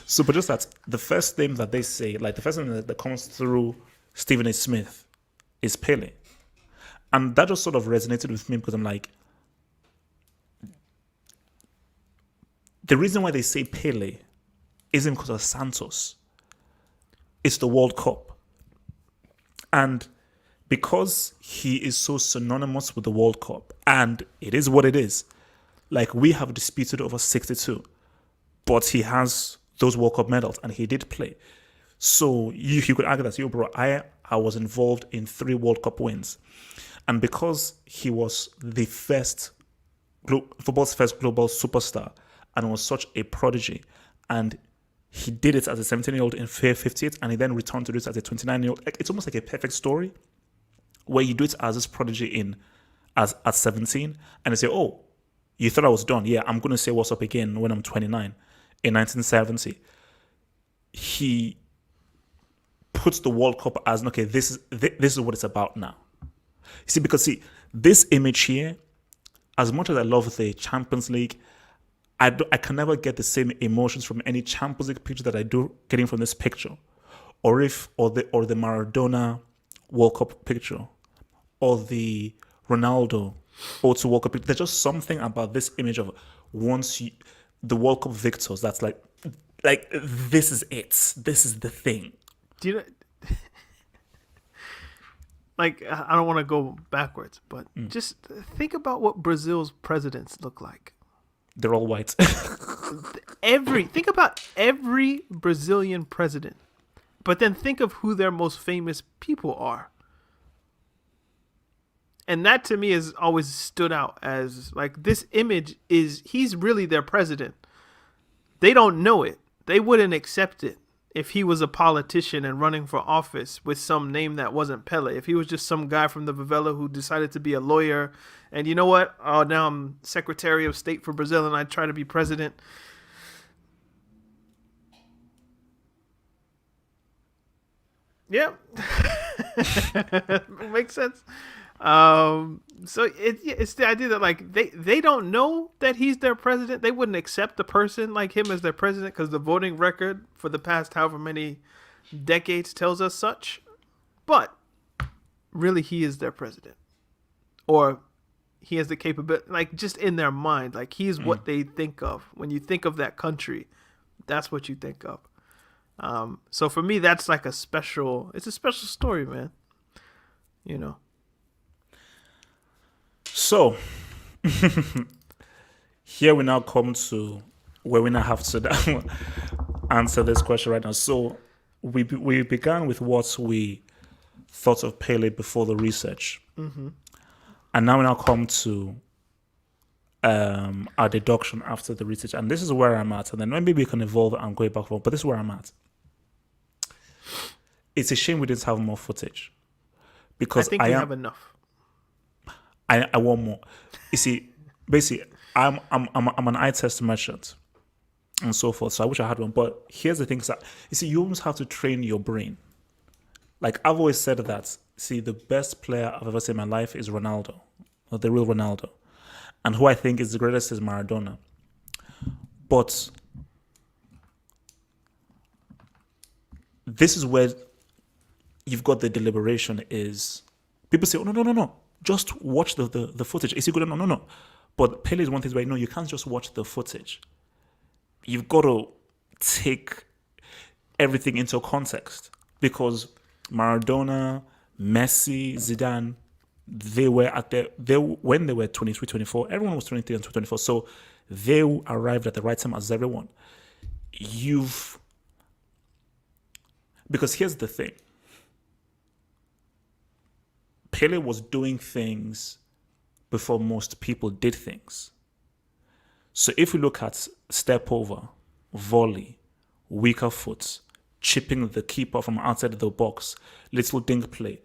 So, but just that the first name that they say, like the first name that comes through Stephen A. Smith, is Pele, and that just sort of resonated with me because I'm like, the reason why they say Pele isn't because of Santos. It's the World Cup. And because he is so synonymous with the World Cup, and it is what it is, like we have disputed over 62, but he has those World Cup medals and he did play. So you could argue that, bro, I was involved in 3 World Cup wins. And because he was the first, football's first global superstar, and was such a prodigy, and he did it as a 17-year-old in 58, and he then returned to do it as a 29-year-old. It's almost like a perfect story where you do it as this prodigy at 17, and you say, oh, you thought I was done. Yeah, I'm going to say what's up again when I'm 29. In 1970, he puts the World Cup as, okay, this is what it's about now. You see, because this image here, as much as I love the Champions League, I can never get the same emotions from any Champions League picture that I do getting from this picture, or the Maradona World Cup picture, or the Ronaldo O2 World Cup picture. There's just something about this image of the World Cup victors that's like this is it. This is the thing. Do you know? Like, I don't want to go backwards, but just think about what Brazil's presidents look like. They're all white. Think about every Brazilian president, but then think of who their most famous people are. And that to me has always stood out as like, this image he's really their president. They don't know it. They wouldn't accept it if he was a politician and running for office with some name that wasn't Pele. If he was just some guy from the favela who decided to be a lawyer and you know what? Oh, now I'm Secretary of State for Brazil and I try to be president. Yeah. Makes sense. So it's the idea that like they don't know that he's their president. They wouldn't accept a person like him as their president because the voting record for the past however many decades tells us such. But really, he is their president, or he has the capability, like just in their mind, like he's what they think of when you think of that country. That's what you think of. So for me, that's like it's a special story, man. So, here we now come to where we now have to answer this question right now. So, we began with what we thought of Pele before the research. Mm-hmm. And now we now come to our deduction after the research. And this is where I'm at. And then maybe we can evolve and go back forward. But this is where I'm at. It's a shame we didn't have more footage. Because I think we have enough. I want more. You see, basically, I'm an eye test merchant and so forth. So I wish I had one. But here's the thing: that you see, you almost have to train your brain. Like I've always said that. See, the best player I've ever seen in my life is Ronaldo, or the real Ronaldo, and who I think is the greatest is Maradona. But this is where you've got the deliberation. Is people say, "Oh no. Just watch the footage. Is he good? No. But Pele is one thing where you can't just watch the footage. You've got to take everything into context because Maradona, Messi, Zidane, when they were 23, 24, everyone was 23 and 24. So they arrived at the right time as everyone. Because here's the thing. Pele was doing things before most people did things. So if we look at step over, volley, weaker foot, chipping the keeper from outside the box, little dink play,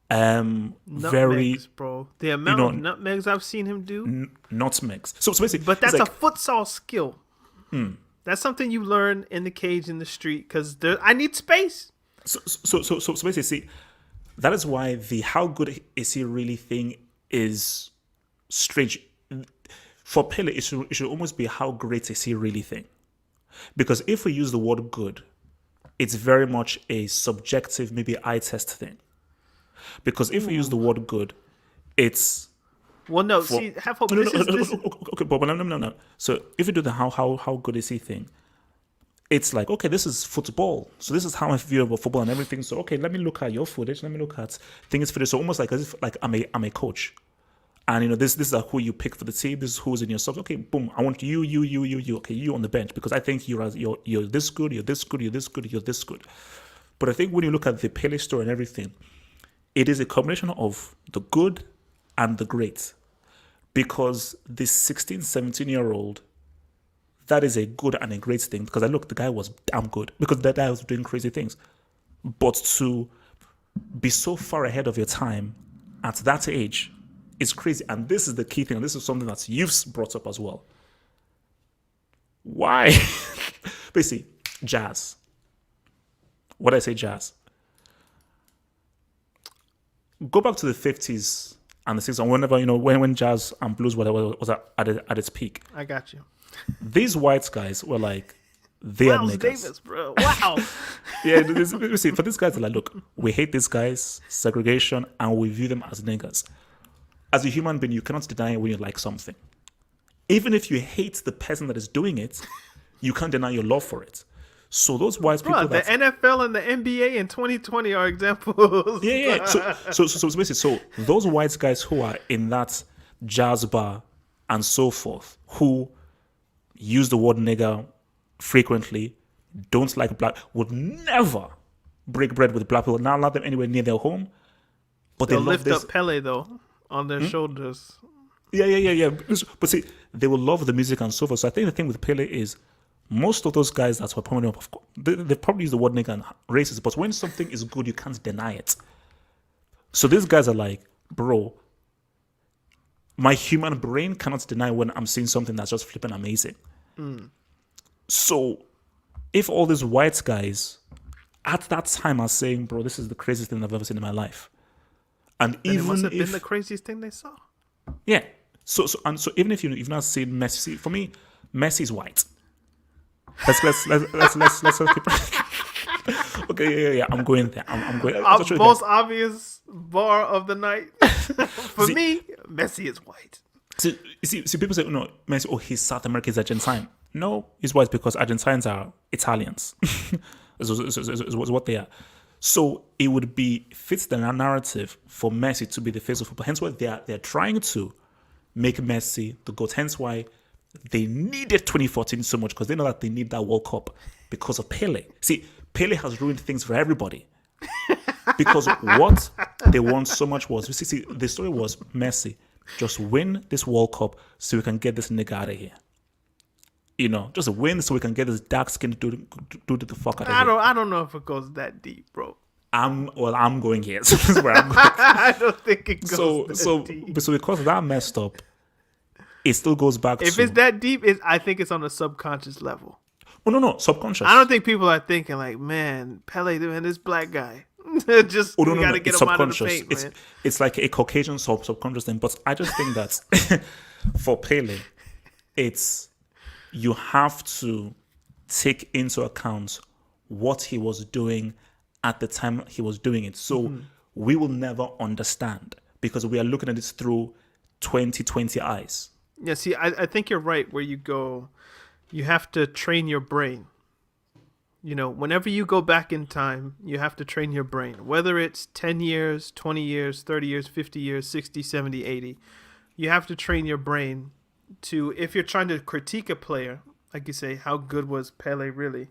nutmegs, bro. The amount of nutmegs I've seen him do. Nutmegs. So basically, but that's a futsal skill. That's something you learn in the cage in the street because I need space. So basically, see, that is why the how good is he really thing is strange. For Pele, it should almost be how great is he really thing. Because if we use the word good, it's very much a subjective, maybe eye test thing. Because if we use the word good, it's well, no. See, have hope. Okay, but no. So if you do the how good is he thing, it's like, okay, this is football. So this is how I feel about football and everything. So okay, let me look at your footage. Let me look at things for this. So almost like as if like I'm a coach, and this is who you pick for the team. This is who's in your subs. Okay, boom. I want you. Okay, you on the bench because I think you're this good. You're this good. You're this good. You're this good. But I think when you look at the Pele story and everything, it is a combination of the good and the great, because this 16, 17-year-old, that is a good and a great thing, because the guy was damn good, because that guy was doing crazy things. But to be so far ahead of your time at that age is crazy. And this is the key thing, and this is something that you've brought up as well. Why? Basically, jazz. What did I say, jazz? Go back to the 50s and the 60s, and whenever, when jazz and blues whatever was at its peak. I got you. These white guys were like, they are niggas. Davis, bro. Wow. Yeah, see, for these guys, they're like, look, we hate these guys, segregation, and we view them as niggas. As a human being, you cannot deny it when you like something. Even if you hate the person that is doing it, you can't deny your love for it. So those white people, the NFL and the NBA in 2020 are examples. Yeah. So basically, so those white guys who are in that jazz bar and so forth, who use the word nigger frequently, don't like black, would never break bread with black people, not allow them anywhere near their home. But they'll they lift up Pele though on their shoulders. Yeah. But see, they will love the music and so forth. So I think the thing with Pele is, most of those guys that were prominent, they probably use the word nigger and racist, but when something is good, you can't deny it. So these guys are like, bro, my human brain cannot deny when I'm seeing something that's just flipping amazing. So if all these white guys at that time are saying, bro, this is the craziest thing I've ever seen in my life. And even it must have been the craziest thing they saw. Yeah. So even if you've not seen Messi, for me, Messi is white. Let's keep. Okay, yeah. I'm going there. I'm going. Most obvious bar of the night for me. Messi is white. See, people say, no, Messi. Oh, he's South American, he's Argentine. No, he's white because Argentines are Italians. is what they are. So it would be fits the narrative for Messi to be the face of football. Hence why they're trying to make Messi the GOAT. Hence why they needed 2014 so much, because they know that they need that World Cup because of Pele. See, Pele has ruined things for everybody. Because what they want so much was, see, the story was Messi, just win this World Cup so we can get this nigga out of here. Just win so we can get this dark skinned dude the fuck out of here. I don't know if it goes that deep, bro. I'm going here. So this is where I'm going. I don't think it goes that deep. So because of that messed up, it still goes back if it's that deep, I think it's on a subconscious level. Oh, no, subconscious. I don't think people are thinking like, man, Pele, man, this black guy. Just we gotta get him out of the paint, man. It's like a Caucasian subconscious thing. But I just think that for Pele, it's you have to take into account what he was doing at the time he was doing it. So we will never understand because we are looking at this through 2020 eyes. Yeah, see, I think you're right where you go, you have to train your brain. Whenever you go back in time, you have to train your brain. Whether it's 10 years, 20 years, 30 years, 50 years, 60, 70, 80, you have to train your brain to, if you're trying to critique a player, like you say, how good was Pele really?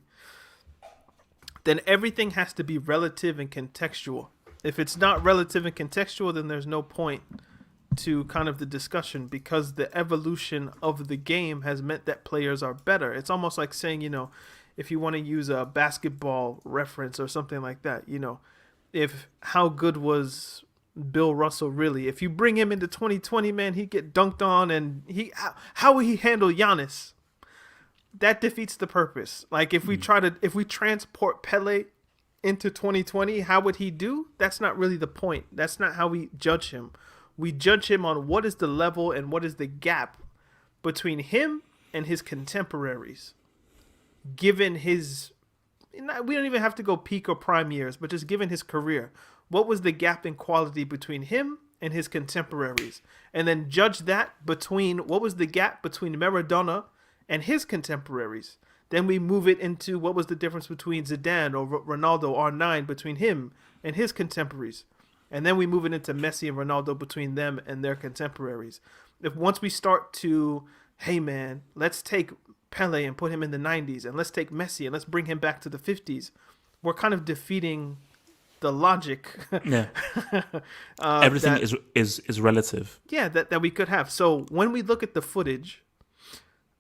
Then everything has to be relative and contextual. If it's not relative and contextual, then there's no point to kind of the discussion, because the evolution of the game has meant that players are better. It's almost like saying, if you want to use a basketball reference or something like that, if how good was Bill Russell really? If you bring him into 2020, man, he'd get dunked on, and how will he handle Giannis? that defeats the purpose. Like if we transport Pele into 2020, how would he do? That's not really the point. That's not how we judge him. We judge him on what is the level and what is the gap between him and his contemporaries. Given his, we don't even have to go peak or prime years, but just given his career, what was the gap in quality between him and his contemporaries? And then judge that between what was the gap between Maradona and his contemporaries. Then we move it into what was the difference between Zidane or Ronaldo R9 between him and his contemporaries. And then we move it into Messi and Ronaldo between them and their contemporaries. If once we start to, hey man, let's take Pele and put him in the 90s, and let's take Messi and let's bring him back to the 50s, we're kind of defeating the logic. Yeah. Everything is relative. Yeah, that we could have. So when we look at the footage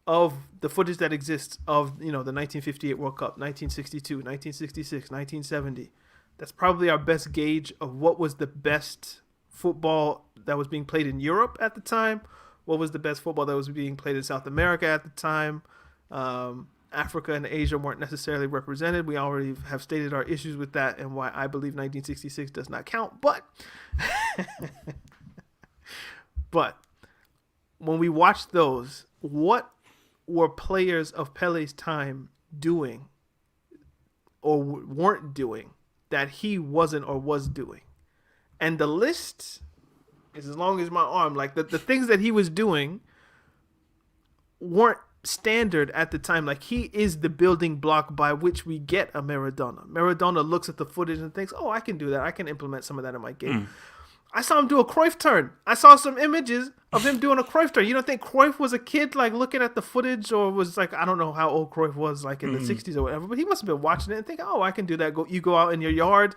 that exists of, the 1958 World Cup, 1962, 1966, 1970, that's probably our best gauge of what was the best football that was being played in Europe at the time, what was the best football that was being played in South America at the time. Africa and Asia weren't necessarily represented. We already have stated our issues with that and why I believe 1966 does not count. But when we watch those, what were players of Pele's time doing or weren't doing that he wasn't or was doing? And the list is as long as my arm. Like the things that he was doing weren't standard at the time. Like he is the building block by which we get a Maradona. Maradona looks at the footage and thinks, oh, I can do that. I can implement some of that in my game. I saw him do a Cruyff turn. I saw some images of him doing a Cruyff turn. You don't think Cruyff was a kid, like, looking at the footage, or was, like, I don't know how old Cruyff was, like, in the 60s or whatever, but he must have been watching it and thinking, oh, I can do that. You go out in your yard,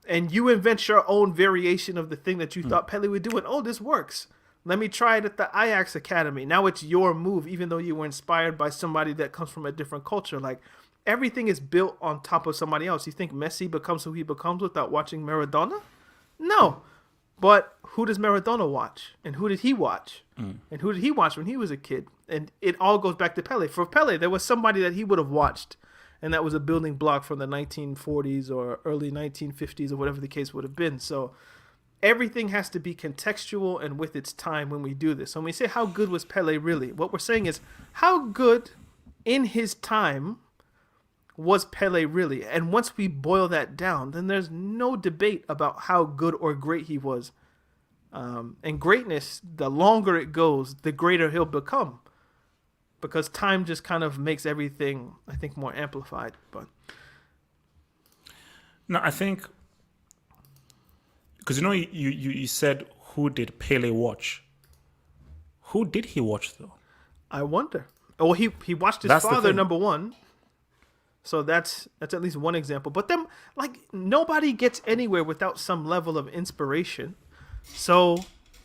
and you invent your own variation of the thing that you thought Pele would do, and, oh, this works. Let me try it at the Ajax Academy. Now it's your move, even though you were inspired by somebody that comes from a different culture. Like, everything is built on top of somebody else. You think Messi becomes who he becomes without watching Maradona? No. But who does Maradona watch? And who did he watch? And who did he watch when he was a kid? And it all goes back to Pele. For Pele, there was somebody that he would have watched, and that was a building block from the 1940s or early 1950s or whatever the case would have been. So everything has to be contextual and with its time when we do this. So when we say how good was Pele really, what we're saying is how good in his time was Pele really? And once we boil that down, then there's no debate about how good or great he was. And greatness, the longer it goes, the greater he'll become. Because time just kind of makes everything, I think, more amplified. But no, I think, because you said, who did Pele watch? Who did he watch, though? I wonder. Well, he watched his father, number one. So that's at least one example. But then, like, nobody gets anywhere without some level of inspiration. So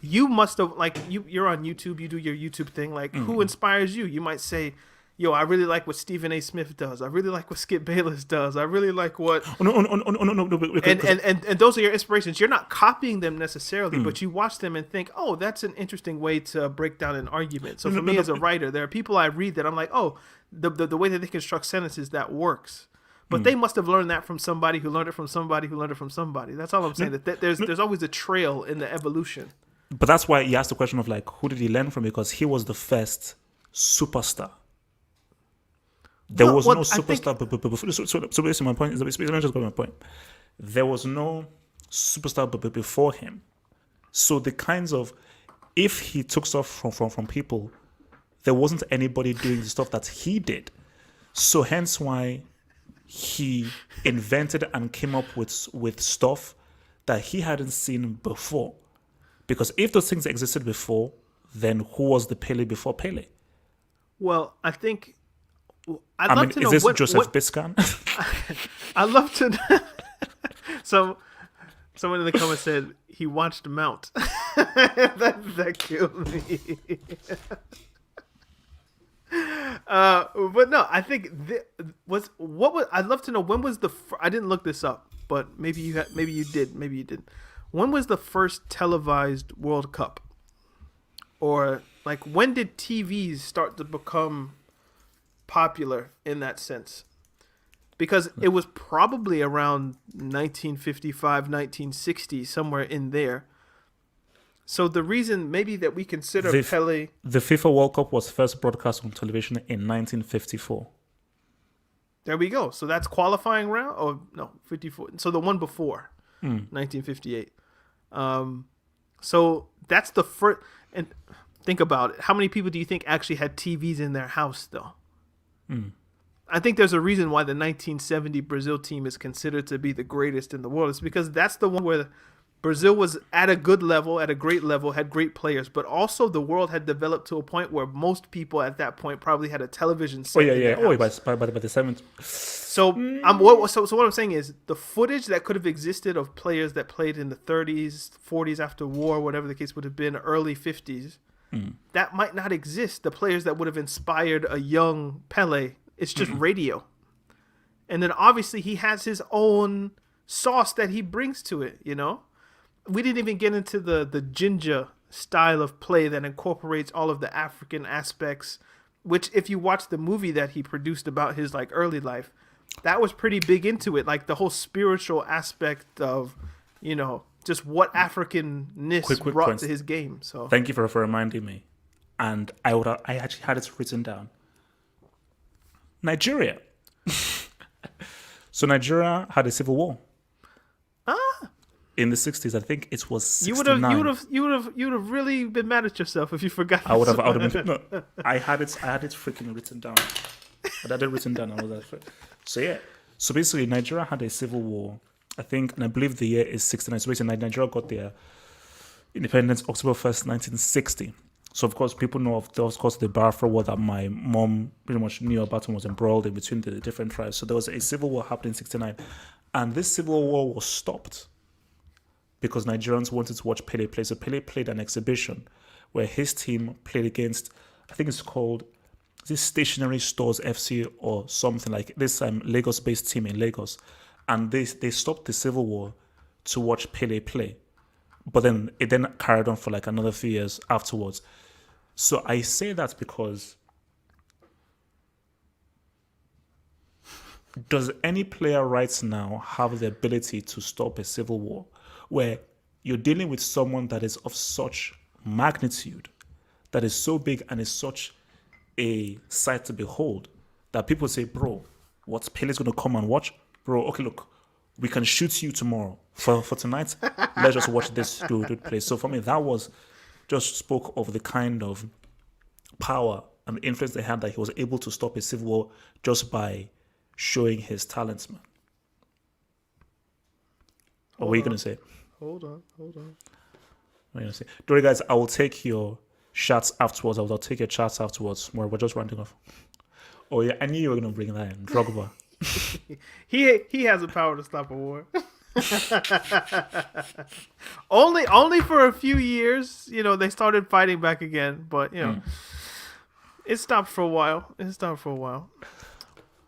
you must have, like, you're on YouTube, you do your YouTube thing. Like, who inspires you? You might say, yo, I really like what Stephen A. Smith does. I really like what Skip Bayless does. I really like what... No. And those are your inspirations. You're not copying them necessarily, but you watch them and think, oh, that's an interesting way to break down an argument. So for me as a writer, there are people I read that I'm like, oh, the way that they construct sentences, that works. But they must have learned that from somebody who learned it from somebody who learned it from somebody. That's all I'm saying. That there's always a trail in the evolution. But that's why you asked the question of, like, who did he learn from? Because he was the first superstar. There was no superstar. So basically, my point is, let me just go to my point. There was no superstar before him. So the kinds of, if he took stuff from people, there wasn't anybody doing the stuff that he did. So hence why he invented and came up with stuff that he hadn't seen before. Because if those things existed before, then who was the Pele before Pele? Well, I think... I'd love to know is this Joseph Biscan? I'd love to know. So, someone in the comments said he watched Mount. that killed me. But no, I think I'd love to know, when was I didn't look this up, but maybe you did. When was the first televised World Cup? Or, like, when did TVs start to become popular in that sense. Because it was probably around 1955, 1960, somewhere in there. So the reason maybe that we consider Pele... The FIFA World Cup was first broadcast on television in 1954. There we go. So that's qualifying round? Oh, no, 54. So the one before, 1958. So that's the first... And think about it. How many people do you think actually had TVs in their house, though? I think there's a reason why the 1970 Brazil team is considered to be the greatest in the world. It's because that's the one where Brazil was at a good level, at a great level, had great players, but also the world had developed to a point where most people at that point probably had a television set. By the 70s. So, what I'm saying is the footage that could have existed of players that played in the 30s, 40s after war, whatever the case would have been, early 50s, that might not exist. The players that would have inspired a young Pele, it's just radio. And then obviously he has his own sauce that he brings to it, you know? We didn't even get into the ginger style of play that incorporates all of the African aspects, which if you watch the movie that he produced about his like early life, that was pretty big into it. Like the whole spiritual aspect of, you know, just what Africanness brought points to his game. So thank you for reminding me. And I actually had it written down. Nigeria. So Nigeria had a civil war. In the 60s, I think it was 69. You would have really been mad at yourself if you forgot. I would have been. No, I had it freaking written down. But I had it written down. I was like, so yeah. So basically, Nigeria had a civil war. I think, and I believe the year is 69. So basically, Nigeria got their independence October 1st, 1960. So of course, people know of course the Biafra war that my mom pretty much knew about and was embroiled in between the different tribes. So there was a civil war happening in 69, and this civil war was stopped because Nigerians wanted to watch Pele play. So Pele played an exhibition where his team played against, I think it's called this Stationery Stores FC or something like this Lagos-based team in Lagos. And they stopped the civil war to watch Pele play. But then it then carried on for like another few years afterwards. So I say that because does any player right now have the ability to stop a civil war where you're dealing with someone that is of such magnitude, that is so big and is such a sight to behold, that people say, bro, what's Pele's going to come and watch? Bro, okay, look, we can shoot you tomorrow. For tonight, let's just watch this dude play. So for me, that was just spoke of the kind of power and influence they had that he was able to stop a civil war just by showing his talents, man. What were you going to say? Hold on. What are you going to say? Don't worry, guys, I will take your shots afterwards. I'll take your chats afterwards. We're just rounding off. Oh, yeah, I knew you were going to bring that in. Drogba. He has the power to stop a war. only for a few years, you know, they started fighting back again, but you know, it stopped for a while.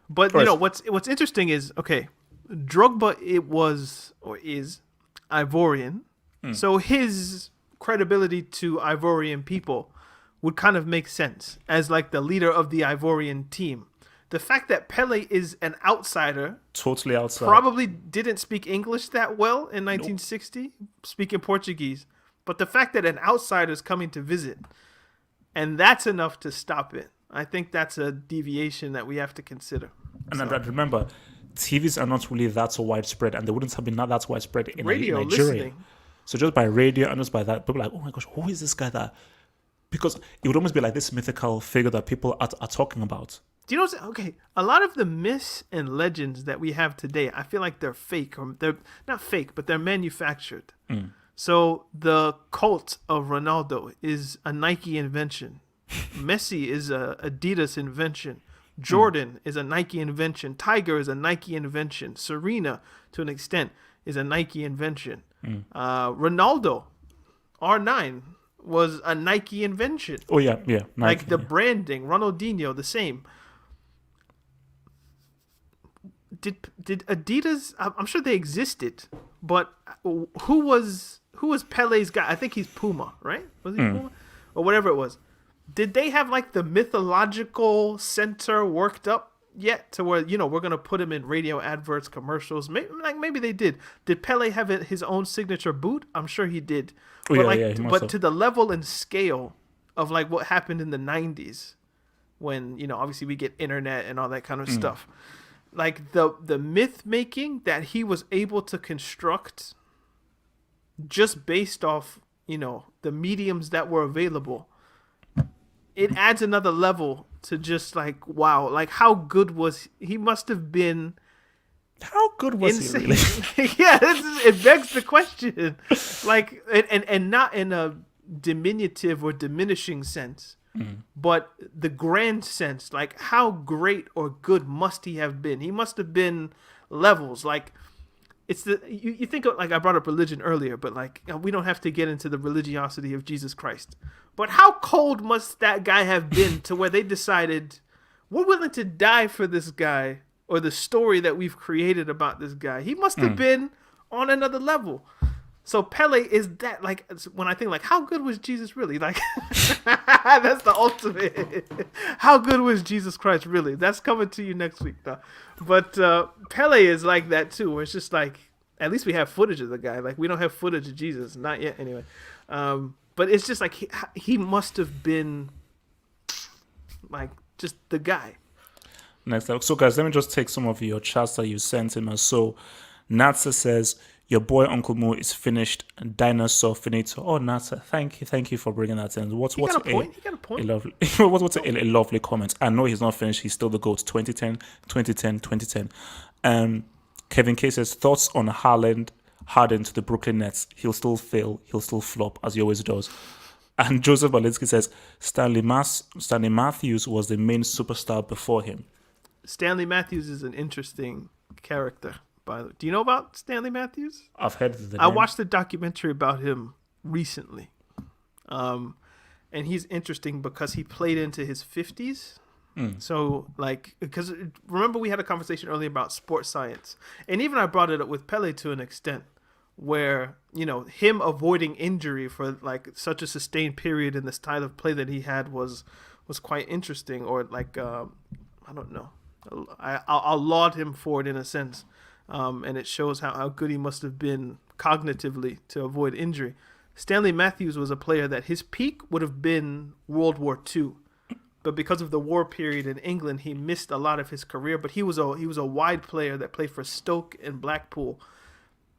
But you know what's interesting is, okay, Drogba is Ivorian, so his credibility to Ivorian people would kind of make sense as like the leader of the Ivorian team. The fact that Pele is an outsider, totally outside, probably didn't speak English that well in 1960, speaking Portuguese. But the fact that an outsider is coming to visit, and that's enough to stop it. I think that's a deviation that we have to consider. And remember, TVs are not really that so widespread, and they wouldn't have been that widespread in Nigeria. Listening. So just by radio and just by that, people are like, oh my gosh, who is this guy that? Because it would almost be like this mythical figure that people are talking about. Do you know? Okay, a lot of the myths and legends that we have today, I feel like they're fake, or they're not fake, but they're manufactured. So the cult of Ronaldo is a Nike invention. Messi is a Adidas invention. Jordan is a Nike invention. Tiger is a Nike invention. Serena, to an extent, is a Nike invention. Ronaldo, R9, was a Nike invention. Oh yeah, Nike, like the branding. Ronaldinho, the same. Did Adidas? I'm sure they existed, but who was Pele's guy? I think he's Puma, right? Was he Puma or whatever it was? did they have like the mythological center worked up yet to where we're gonna put him in radio adverts, commercials? Maybe they did. Did Pele have his own signature boot? I'm sure he did. Oh, But yeah, he must but have. to the level and scale of like what happened in the '90s, when obviously we get internet and all that kind of stuff, like the myth making that he was able to construct just based off the mediums that were available, it adds another level to just like, wow, like how good was he? Must have been How good was insane. he really? Yeah, it begs the question, like, and not in a diminutive or diminishing sense, but the grand sense, like how great or good must he have been? He must have been levels. Like, it's you think of, like, I brought up religion earlier, but like, we don't have to get into the religiosity of Jesus Christ. But how cold must that guy have been to where they decided we're willing to die for this guy, or the story that we've created about this guy? He must have been on another level. So Pele is that, like, when I think like, how good was Jesus really? Like, that's the ultimate. How good was Jesus Christ really? That's coming to you next week, though. But Pele is like that too, where it's just like, at least we have footage of the guy. Like, we don't have footage of Jesus, not yet anyway. But it's just like he must have been like just the guy. Next up. So, guys, let me just take some of your chats that you sent in. So, Natsa says, your boy Uncle Mo is finished. Dinosaur finito. Oh, Natsa, thank you for bringing that in. What's He got a point. a lovely, a lovely comment. I know he's not finished. He's still the GOAT. 2010, 2010, 2010. Kevin K says, thoughts on Harden to the Brooklyn Nets. He'll still fail. He'll still flop, as he always does. And Joseph Balinsky says, Stanley Matthews was the main superstar before him. Stanley Matthews is an interesting character. By the way, do you know about Stanley Matthews? I've heard the name. I watched a documentary about him recently, and he's interesting because he played into his 50s. So, like, because remember we had a conversation earlier about sports science, and even I brought it up with Pele to an extent, where him avoiding injury for like such a sustained period in the style of play that he had was quite interesting. Or like, I don't know, I'll laud him for it in a sense. And it shows how good he must have been cognitively to avoid injury. Stanley Matthews was a player that his peak would have been World War II, but because of the war period in England, he missed a lot of his career. But he was a wide player that played for Stoke and Blackpool.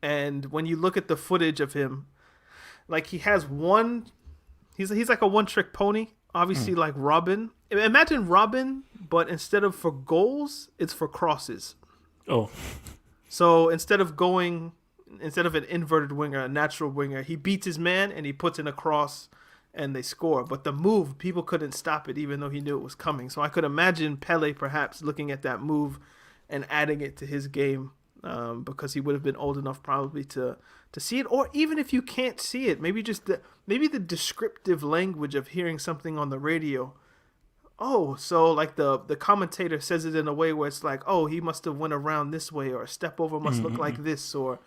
And when you look at the footage of him, like, he's like a one-trick pony. Obviously, like Robin. Imagine Robin, but instead of for goals, it's for crosses. Oh. So instead of an inverted winger, a natural winger, he beats his man and he puts in a cross and they score. But the move, people couldn't stop it even though he knew it was coming. So I could imagine Pele perhaps looking at that move and adding it to his game, because he would have been old enough probably to see it. Or even if you can't see it, maybe the descriptive language of hearing something on the radio. Oh, so like the commentator says it in a way where it's like, oh, he must have went around this way, or a step over must look like this, or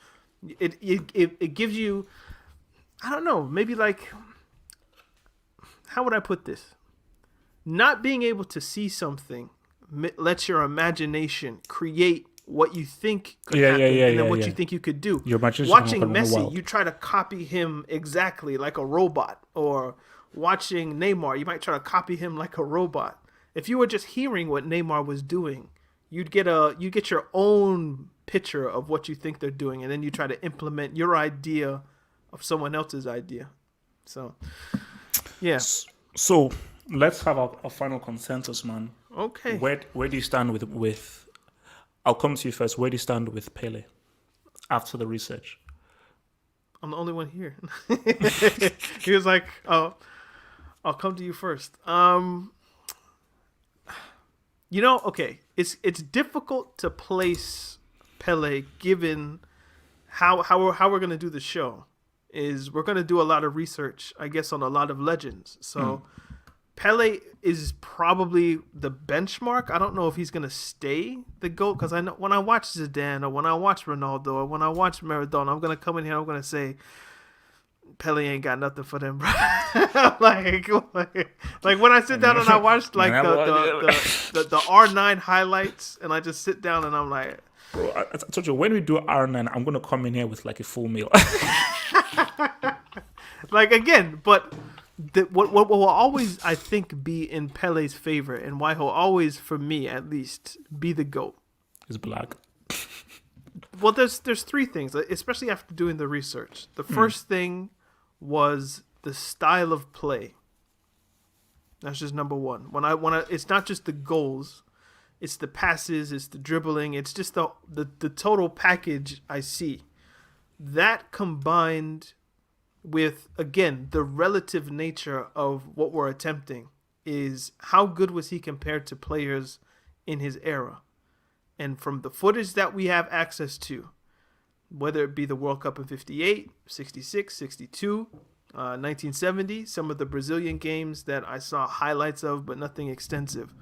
it gives you, I don't know, maybe like, how would I put this? Not being able to see something lets your imagination create what you think could happen, and then what you think you could do. Your imagination Watching can run Messi, wild. you try to copy him exactly like a robot, or watching Neymar, you might try to copy him like a robot. If you were just hearing what Neymar was doing, you'd get your own picture of what you think they're doing, and then you try to implement your idea of someone else's idea. So, yeah. So let's have a final consensus, man. Okay. Where do you stand with? I'll come to you first. Where do you stand with Pele after the research? I'm the only one here. He was like, "Oh, I'll come to you first." Okay, it's difficult to place Pele given how we're gonna do the show. Is we're gonna do a lot of research, I guess, on a lot of legends. So Pele is probably the benchmark. I don't know if he's gonna stay the GOAT, because I know when I watch Zidane, or when I watch Ronaldo, or when I watch Maradona, I'm gonna come in here, I'm gonna say Pele ain't got nothing for them, bro. like, like when I sit down and I watch like the R9 highlights, and I just sit down and I'm like, bro, I told you when we do R9, I'm gonna come in here with like a full meal. like again, but what will always I think be in Pele's favor, and why he'll always, for me at least, be the GOAT. Is black. Well, there's three things, especially after doing the research. The first thing was the style of play. That's just number one. When I it's not just the goals, it's the passes, it's the dribbling, it's just the total package I see. That combined with, again, the relative nature of what we're attempting is how good was he compared to players in his era. And from the footage that we have access to, whether it be the World Cup in 58, 66, 62, 1970, some of the Brazilian games that I saw highlights of, but nothing extensive,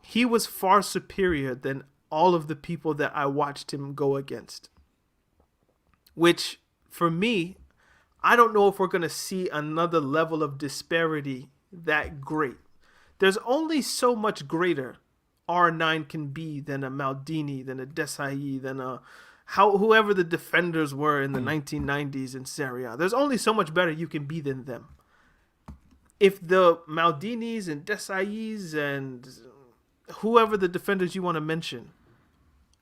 he was far superior than all of the people that I watched him go against. Which, for me, I don't know if we're going to see another level of disparity that great. There's only so much greater R9 can be than a Maldini, than a Desai, than a whoever the defenders were in the 1990s in Serie A. There's only so much better you can be than them. If the Maldinis and Desais and whoever the defenders you want to mention,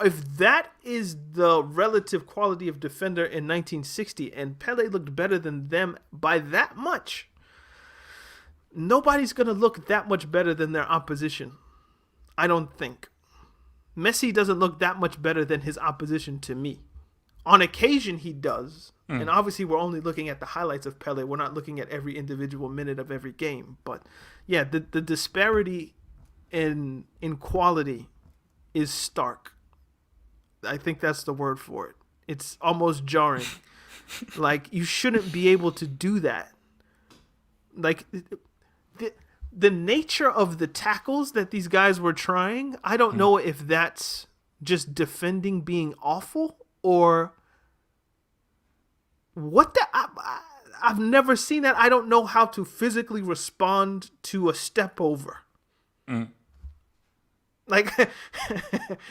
if that is the relative quality of defender in 1960 and Pele looked better than them by that much, nobody's going to look that much better than their opposition. I don't think. Messi doesn't look that much better than his opposition to me. On occasion, he does. And obviously, we're only looking at the highlights of Pele. We're not looking at every individual minute of every game. But yeah, the disparity in quality is stark. I think that's the word for it. It's almost jarring. Like, you shouldn't be able to do that. Like, the nature of the tackles that these guys were trying, I don't know if that's just defending being awful or what I've never seen that. I don't know how to physically respond to a step over. Like,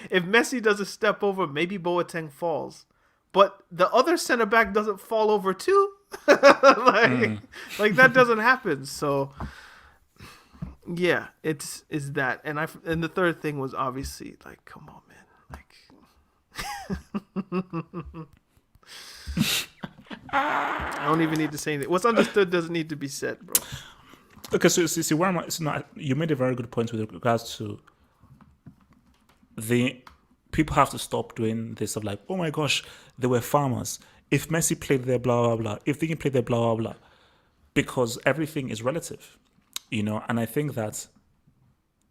if Messi does a step over, maybe Boateng falls. But the other center back doesn't fall over too. like that doesn't happen. So yeah, it's that. And the third thing was obviously like, come on, man. Like I don't even need to say anything. What's understood doesn't need to be said, bro. Okay, so see where am I? So now, you made a very good point with regards to the people have to stop doing this of like, oh my gosh, they were farmers. If Messi played there, blah blah blah. If they can play there, blah blah blah. Because everything is relative, you know. And I think that's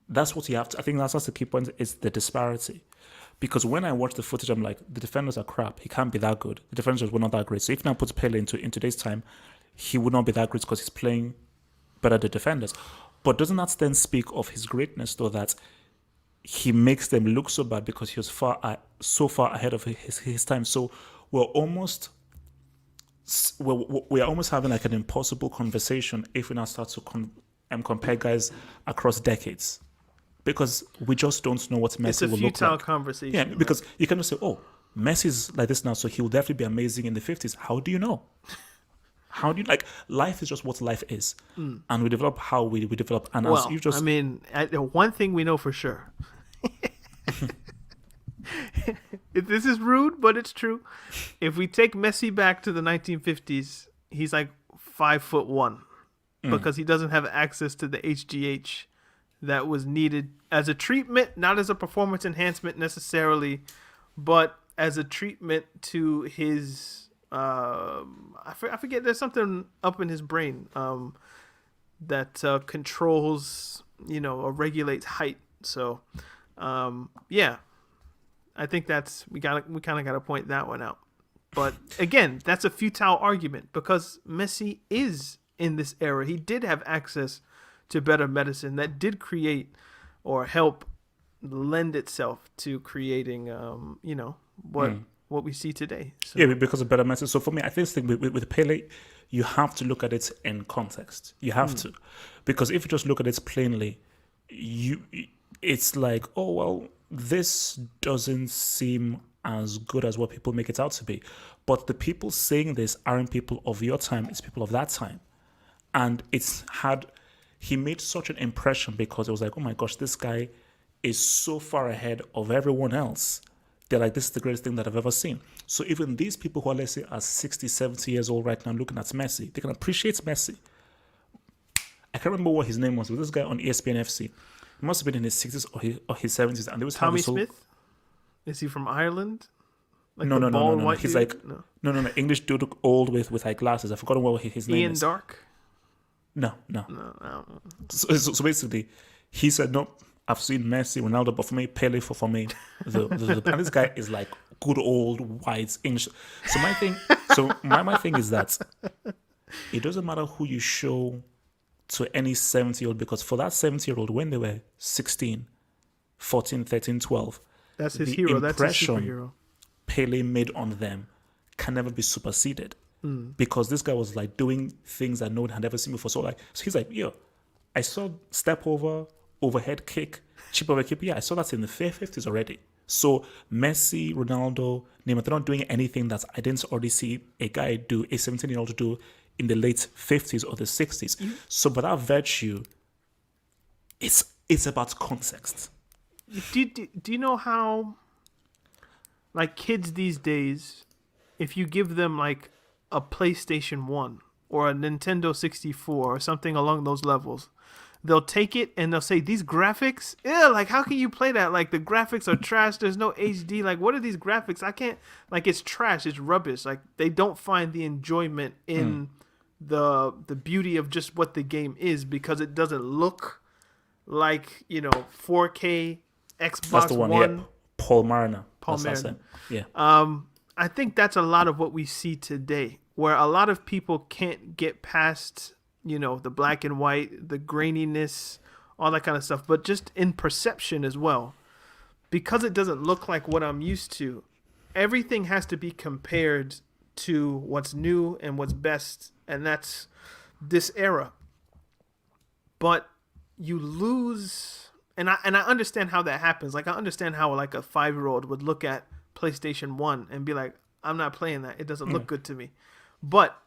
what you have to. I think that's the key point is the disparity. Because when I watch the footage, I'm like, the defenders are crap. He can't be that good. The defenders were not that great. So if now puts Pele in today's time, he would not be that great because he's playing better than the defenders. But doesn't that then speak of his greatness, though, that he makes them look so bad because he was so far ahead of his time? So we're almost having like an impossible conversation if we now start to compare guys across decades. Because we just don't know what Messi will look like. It's a futile conversation. Yeah, because you cannot say, oh, Messi's like this now, so he will definitely be amazing in the 50s. How do you know? How do you, like, life is just what life is. And we develop how we develop. And well, as you just... I mean, one thing we know for sure. This is rude, but it's true. If we take Messi back to the 1950s, he's like 5'1", because he doesn't have access to the HGH that was needed as a treatment, not as a performance enhancement necessarily, but as a treatment to his I forget, there's something up in his brain that controls, or regulates height. So yeah, I think we kind of got to point that one out. But again, that's a futile argument because Messi is in this era. He did have access to better medicine that did create or help lend itself to creating, what what we see today. So. Yeah, because of better methods. So for me, I think with Pele, you have to look at it in context. You have to, because if you just look at it plainly, it's like, oh well, this doesn't seem as good as what people make it out to be. But the people saying this aren't people of your time; it's people of that time, and he made such an impression because it was like, oh my gosh, this guy is so far ahead of everyone else. They're like, this is the greatest thing that I've ever seen. So even these people who are, let's say, are 60, 70 years old right now looking at Messi, they can appreciate Messi. I can't remember what his name was. It was this guy on ESPN FC. He must have been in his 60s or his 70s. And there was Tommy Smith? Is he from Ireland? Like no. He's like, no. English dude old with like glasses. I've forgotten what his name is. Ian Dark? No. So basically, he said, no, I've seen Messi, Ronaldo, but for me, Pele, for me, and this guy is like good old white English. So my thing is that it doesn't matter who you show to any 70-year-old, because for that 70-year-old, when they were 16, 14, 13, 12, that's his hero. That's his superhero. Pele made on them can never be superseded, because this guy was like doing things that no one had ever seen before. So he's like, yo, I saw step over, overhead kick, chip over kick. Yeah, I saw that in the 50s already. So Messi, Ronaldo, Neymar, they're not doing anything that I didn't already see a guy do, a 17-year-old do in the late 50s or the 60s. So by that virtue, it's about context. Do you know how, like, kids these days, if you give them like a PlayStation 1 or a Nintendo 64 or something along those levels, they'll take it and they'll say, these graphics, like, how can you play that? Like, the graphics are trash. There's no HD. Like, what are these graphics? I can't, like, it's trash. It's rubbish. Like, they don't find the enjoyment in the beauty of just what the game is, because it doesn't look like, 4K Xbox That's the one, One. yeah. Paul Mariner. Yeah. I think that's a lot of what we see today, where a lot of people can't get past the black and white, the graininess, all that kind of stuff, but just in perception as well. Because it doesn't look like what I'm used to, everything has to be compared to what's new and what's best, and that's this era. But you lose, and I understand how that happens. Like, I understand how like a 5-year-old would look at PlayStation 1 and be like, I'm not playing that. It doesn't look good to me. But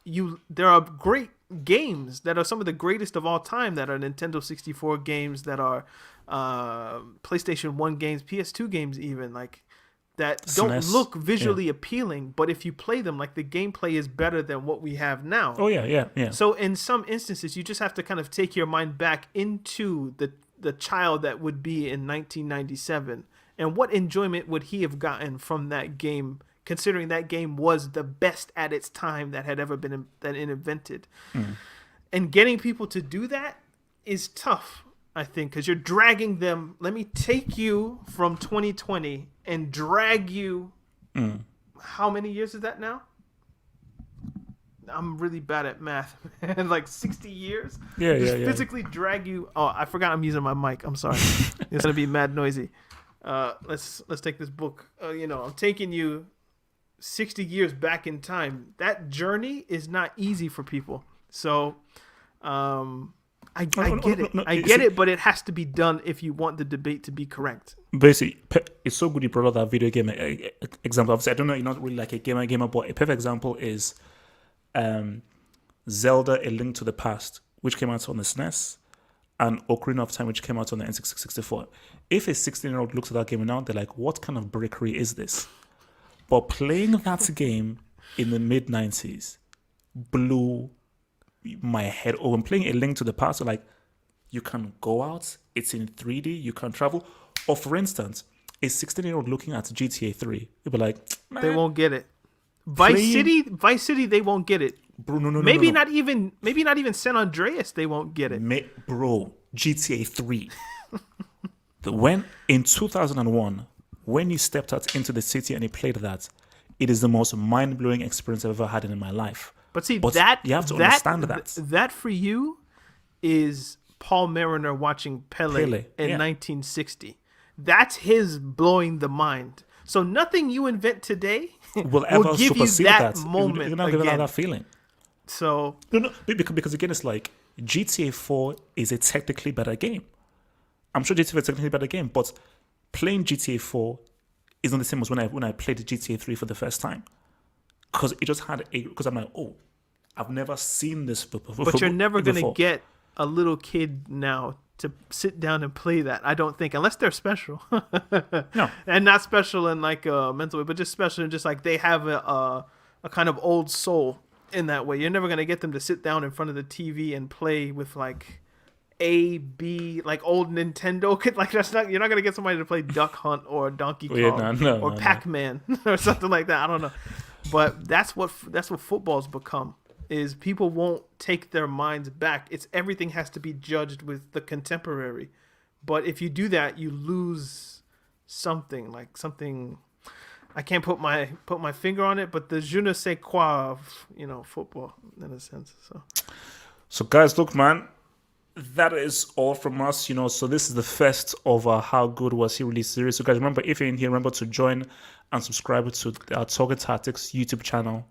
there are great games that are some of the greatest of all time, that are Nintendo 64 games, that are PlayStation 1 games, PS2 games even, like, that don't SNES. look visually appealing, but if you play them, like, the gameplay is better than what we have now. Oh, yeah. So in some instances, you just have to kind of take your mind back into the child that would be in 1997, and what enjoyment would he have gotten from that game, considering that game was the best at its time that had ever been invented. And getting people to do that is tough, I think, because you're dragging them. Let me take you from 2020 and drag you. How many years is that now? I'm really bad at math. Like 60 years? Yeah. Physically drag you. Oh, I forgot I'm using my mic. I'm sorry. It's going to be mad noisy. Let's take this book. I'm taking you 60 years back in time. That journey is not easy for people. So I get it, but it has to be done if you want the debate to be correct. Basically, it's so good you brought up that video game example. Obviously, I don't know, you're not really like a gamer, but a perfect example is Zelda: A Link to the Past, which came out on the SNES, and Ocarina of Time, which came out on the N64. If a 16-year-old looks at that game now, they're like, what kind of brickery is this? But playing that game in the mid-90s blew my head open. Playing A Link to the Past, like, you can go out, it's in 3D, you can travel. Or for instance, a 16-year-old looking at GTA 3, they'll be like, they won't get it. Vice City, they won't get it. Bro, no. Maybe not even San Andreas, they won't get it. Bro, GTA 3. When in 2001, when you stepped out into the city and you played that, it is the most mind-blowing experience I've ever had in my life. But see, you have to understand that. That for you is Paul Mariner watching Pele in 1960. That's his blowing the mind. So nothing you invent today will ever give you supersede that that. moment You're not gonna have again. that feeling. So No, because again, it's like GTA 4 is a technically better game. I'm sure GTA 4 is a technically better game, but playing GTA 4 is not the same as when I played GTA 3 for the first time. Because it just had because I'm like, oh, I've never seen this before. but you're never going to get a little kid now to sit down and play that, I don't think, unless they're special. No. And not special in like a mental way, but just special in just like they have a kind of old soul in that way. You're never going to get them to sit down in front of the TV and play with like A, B, like old Nintendo. Like that's not, you're not going to get somebody to play Duck Hunt or Donkey Kong or Pac-Man or something like that. I don't know. But that's what football's become. Is people won't take their minds back. It's everything has to be judged with the contemporary. But if you do that, you lose something. I can't put my finger on it, but the je ne sais quoi of, football in a sense. So guys, look, man, that is all from us. So this is the first of our How Good Was He release series. So guys, remember, if you're in here, remember to join and subscribe to our Target Tactics YouTube channel.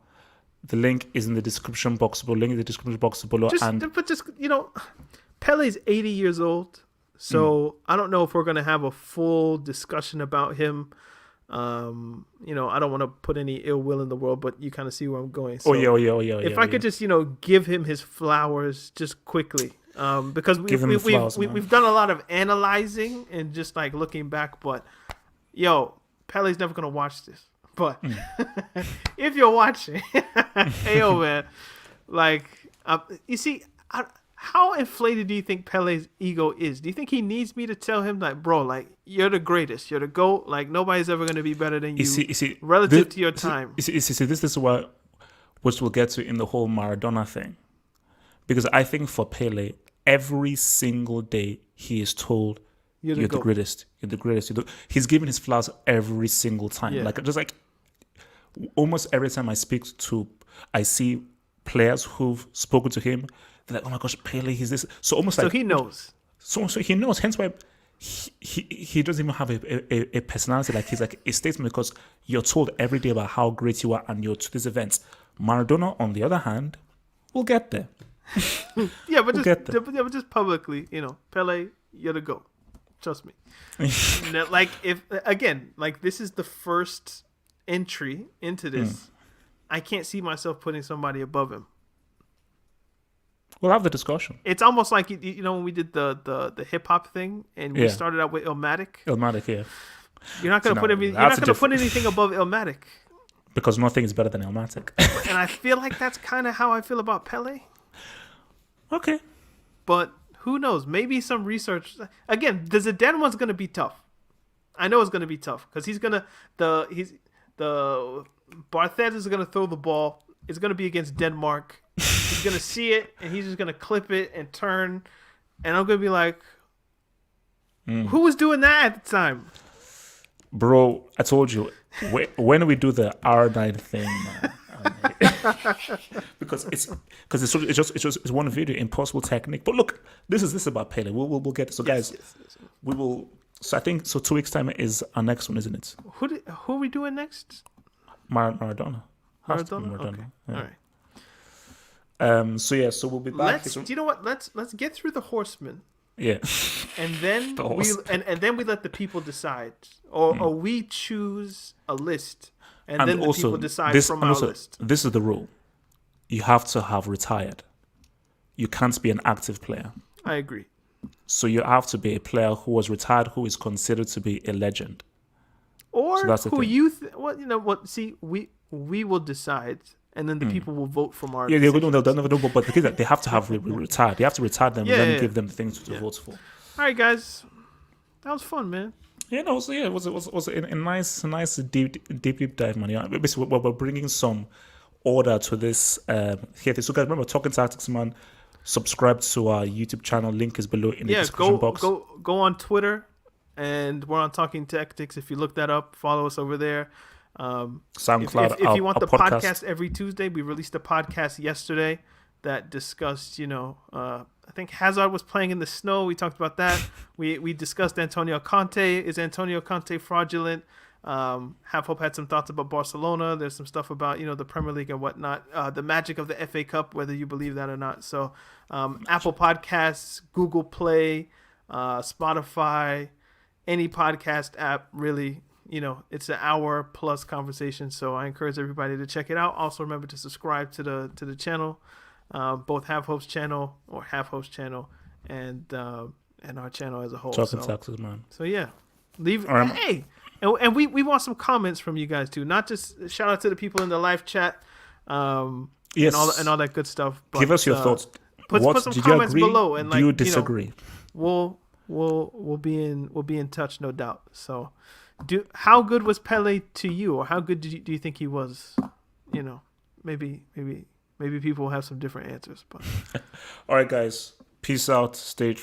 The link is in the description box below. Pele's 80 years old, so I don't know if we're gonna have a full discussion about him. I don't want to put any ill will in the world, but you kind of see where I'm going. So if I could just give him his flowers just quickly, because we've done a lot of analyzing and just like looking back, but Pele's never gonna watch this. But if you're watching, hey, man, you see, how inflated do you think Pele's ego is? Do you think he needs me to tell him, like, bro, like, you're the greatest, you're the GOAT, like, nobody's ever going to be better than you, relative to your time? This is what, which we'll get to in the whole Maradona thing. Because I think for Pele, every single day he is told, you're the greatest. You're the greatest. He's giving his flowers every single time. Yeah. Almost every time I see players who've spoken to him. They're like, oh my gosh, Pele, he's this. So he knows. So he knows. Hence why he doesn't even have a personality. Like he's like a statement because you're told every day about how great you are and you're to these events. Maradona, on the other hand, will get there. But just publicly, Pele, you're the GOAT. Trust me. This is the first entry into this. I can't see myself putting somebody above him. We'll have the discussion. It's almost like when we did the hip hop thing and we started out with Illmatic. Yeah. You're not gonna put anything above Illmatic. Because nothing is better than Illmatic. And I feel like that's kind of how I feel about Pele. Okay. But who knows? Maybe some research. Again, the Zidane one's gonna be tough. I know it's gonna be tough because the Barthez is gonna throw the ball. It's gonna be against Denmark. He's gonna see it and he's just gonna clip it and turn, and I'm gonna be like, who was doing that at the time? Bro, I told you when we do the R9 thing, man. because it's one video, impossible technique. But look, this is about Pele. We'll get it. So guys, we will. So I think 2 weeks time is our next one, isn't it? Who are we doing next? Maradona. Maradona. Okay. Yeah. All right. So we'll be back. Do you know what? Let's get through the horsemen. Yeah. And then we let the people decide, or we choose a list, and then the people decide from our list. This is the rule: you have to have retired. You can't be an active player. I agree. So you have to be a player who was retired, who is considered to be a legend. Or who See, we will decide, and then the people will vote from our. Yeah, they'll never know. But the thing is that they have to have retired. You have to retire them, and then give them the things to vote for. All right, guys, that was fun, man. Yeah, no. So it was a nice deep dive, man. Yeah, basically, we're bringing some order to this. Here, so guys, remember Talking Tactics, man. Subscribe to our YouTube channel. Link is below in the description box. Go on Twitter, and we're on Talking Tactics. If you look that up, follow us over there. SoundCloud. If you want the podcast every Tuesday, we released a podcast yesterday that discussed, I think Hazard was playing in the snow. We talked about that. We discussed Antonio Conte. Is Antonio Conte fraudulent? Half Hope had some thoughts about Barcelona. There's some stuff about the Premier League and whatnot. The magic of the FA Cup, whether you believe that or not. So Apple Podcasts, Google Play, Spotify, any podcast app, really. It's an hour plus conversation. So I encourage everybody to check it out. Also remember to subscribe to the channel, both Half Hope's channel or Half Hope's channel and our channel as a whole. Talking Texas, man. So yeah, leave. All right. Hey. And we want some comments from you guys too. Not just shout out to the people in the live chat, Yes. and all that good stuff. But, give us your thoughts. Put some comments below, and do you disagree? We'll be in touch, no doubt. So, how good was Pele to you, or how good do you think he was? Maybe people will have some different answers. But all right, guys. Peace out. Stay true.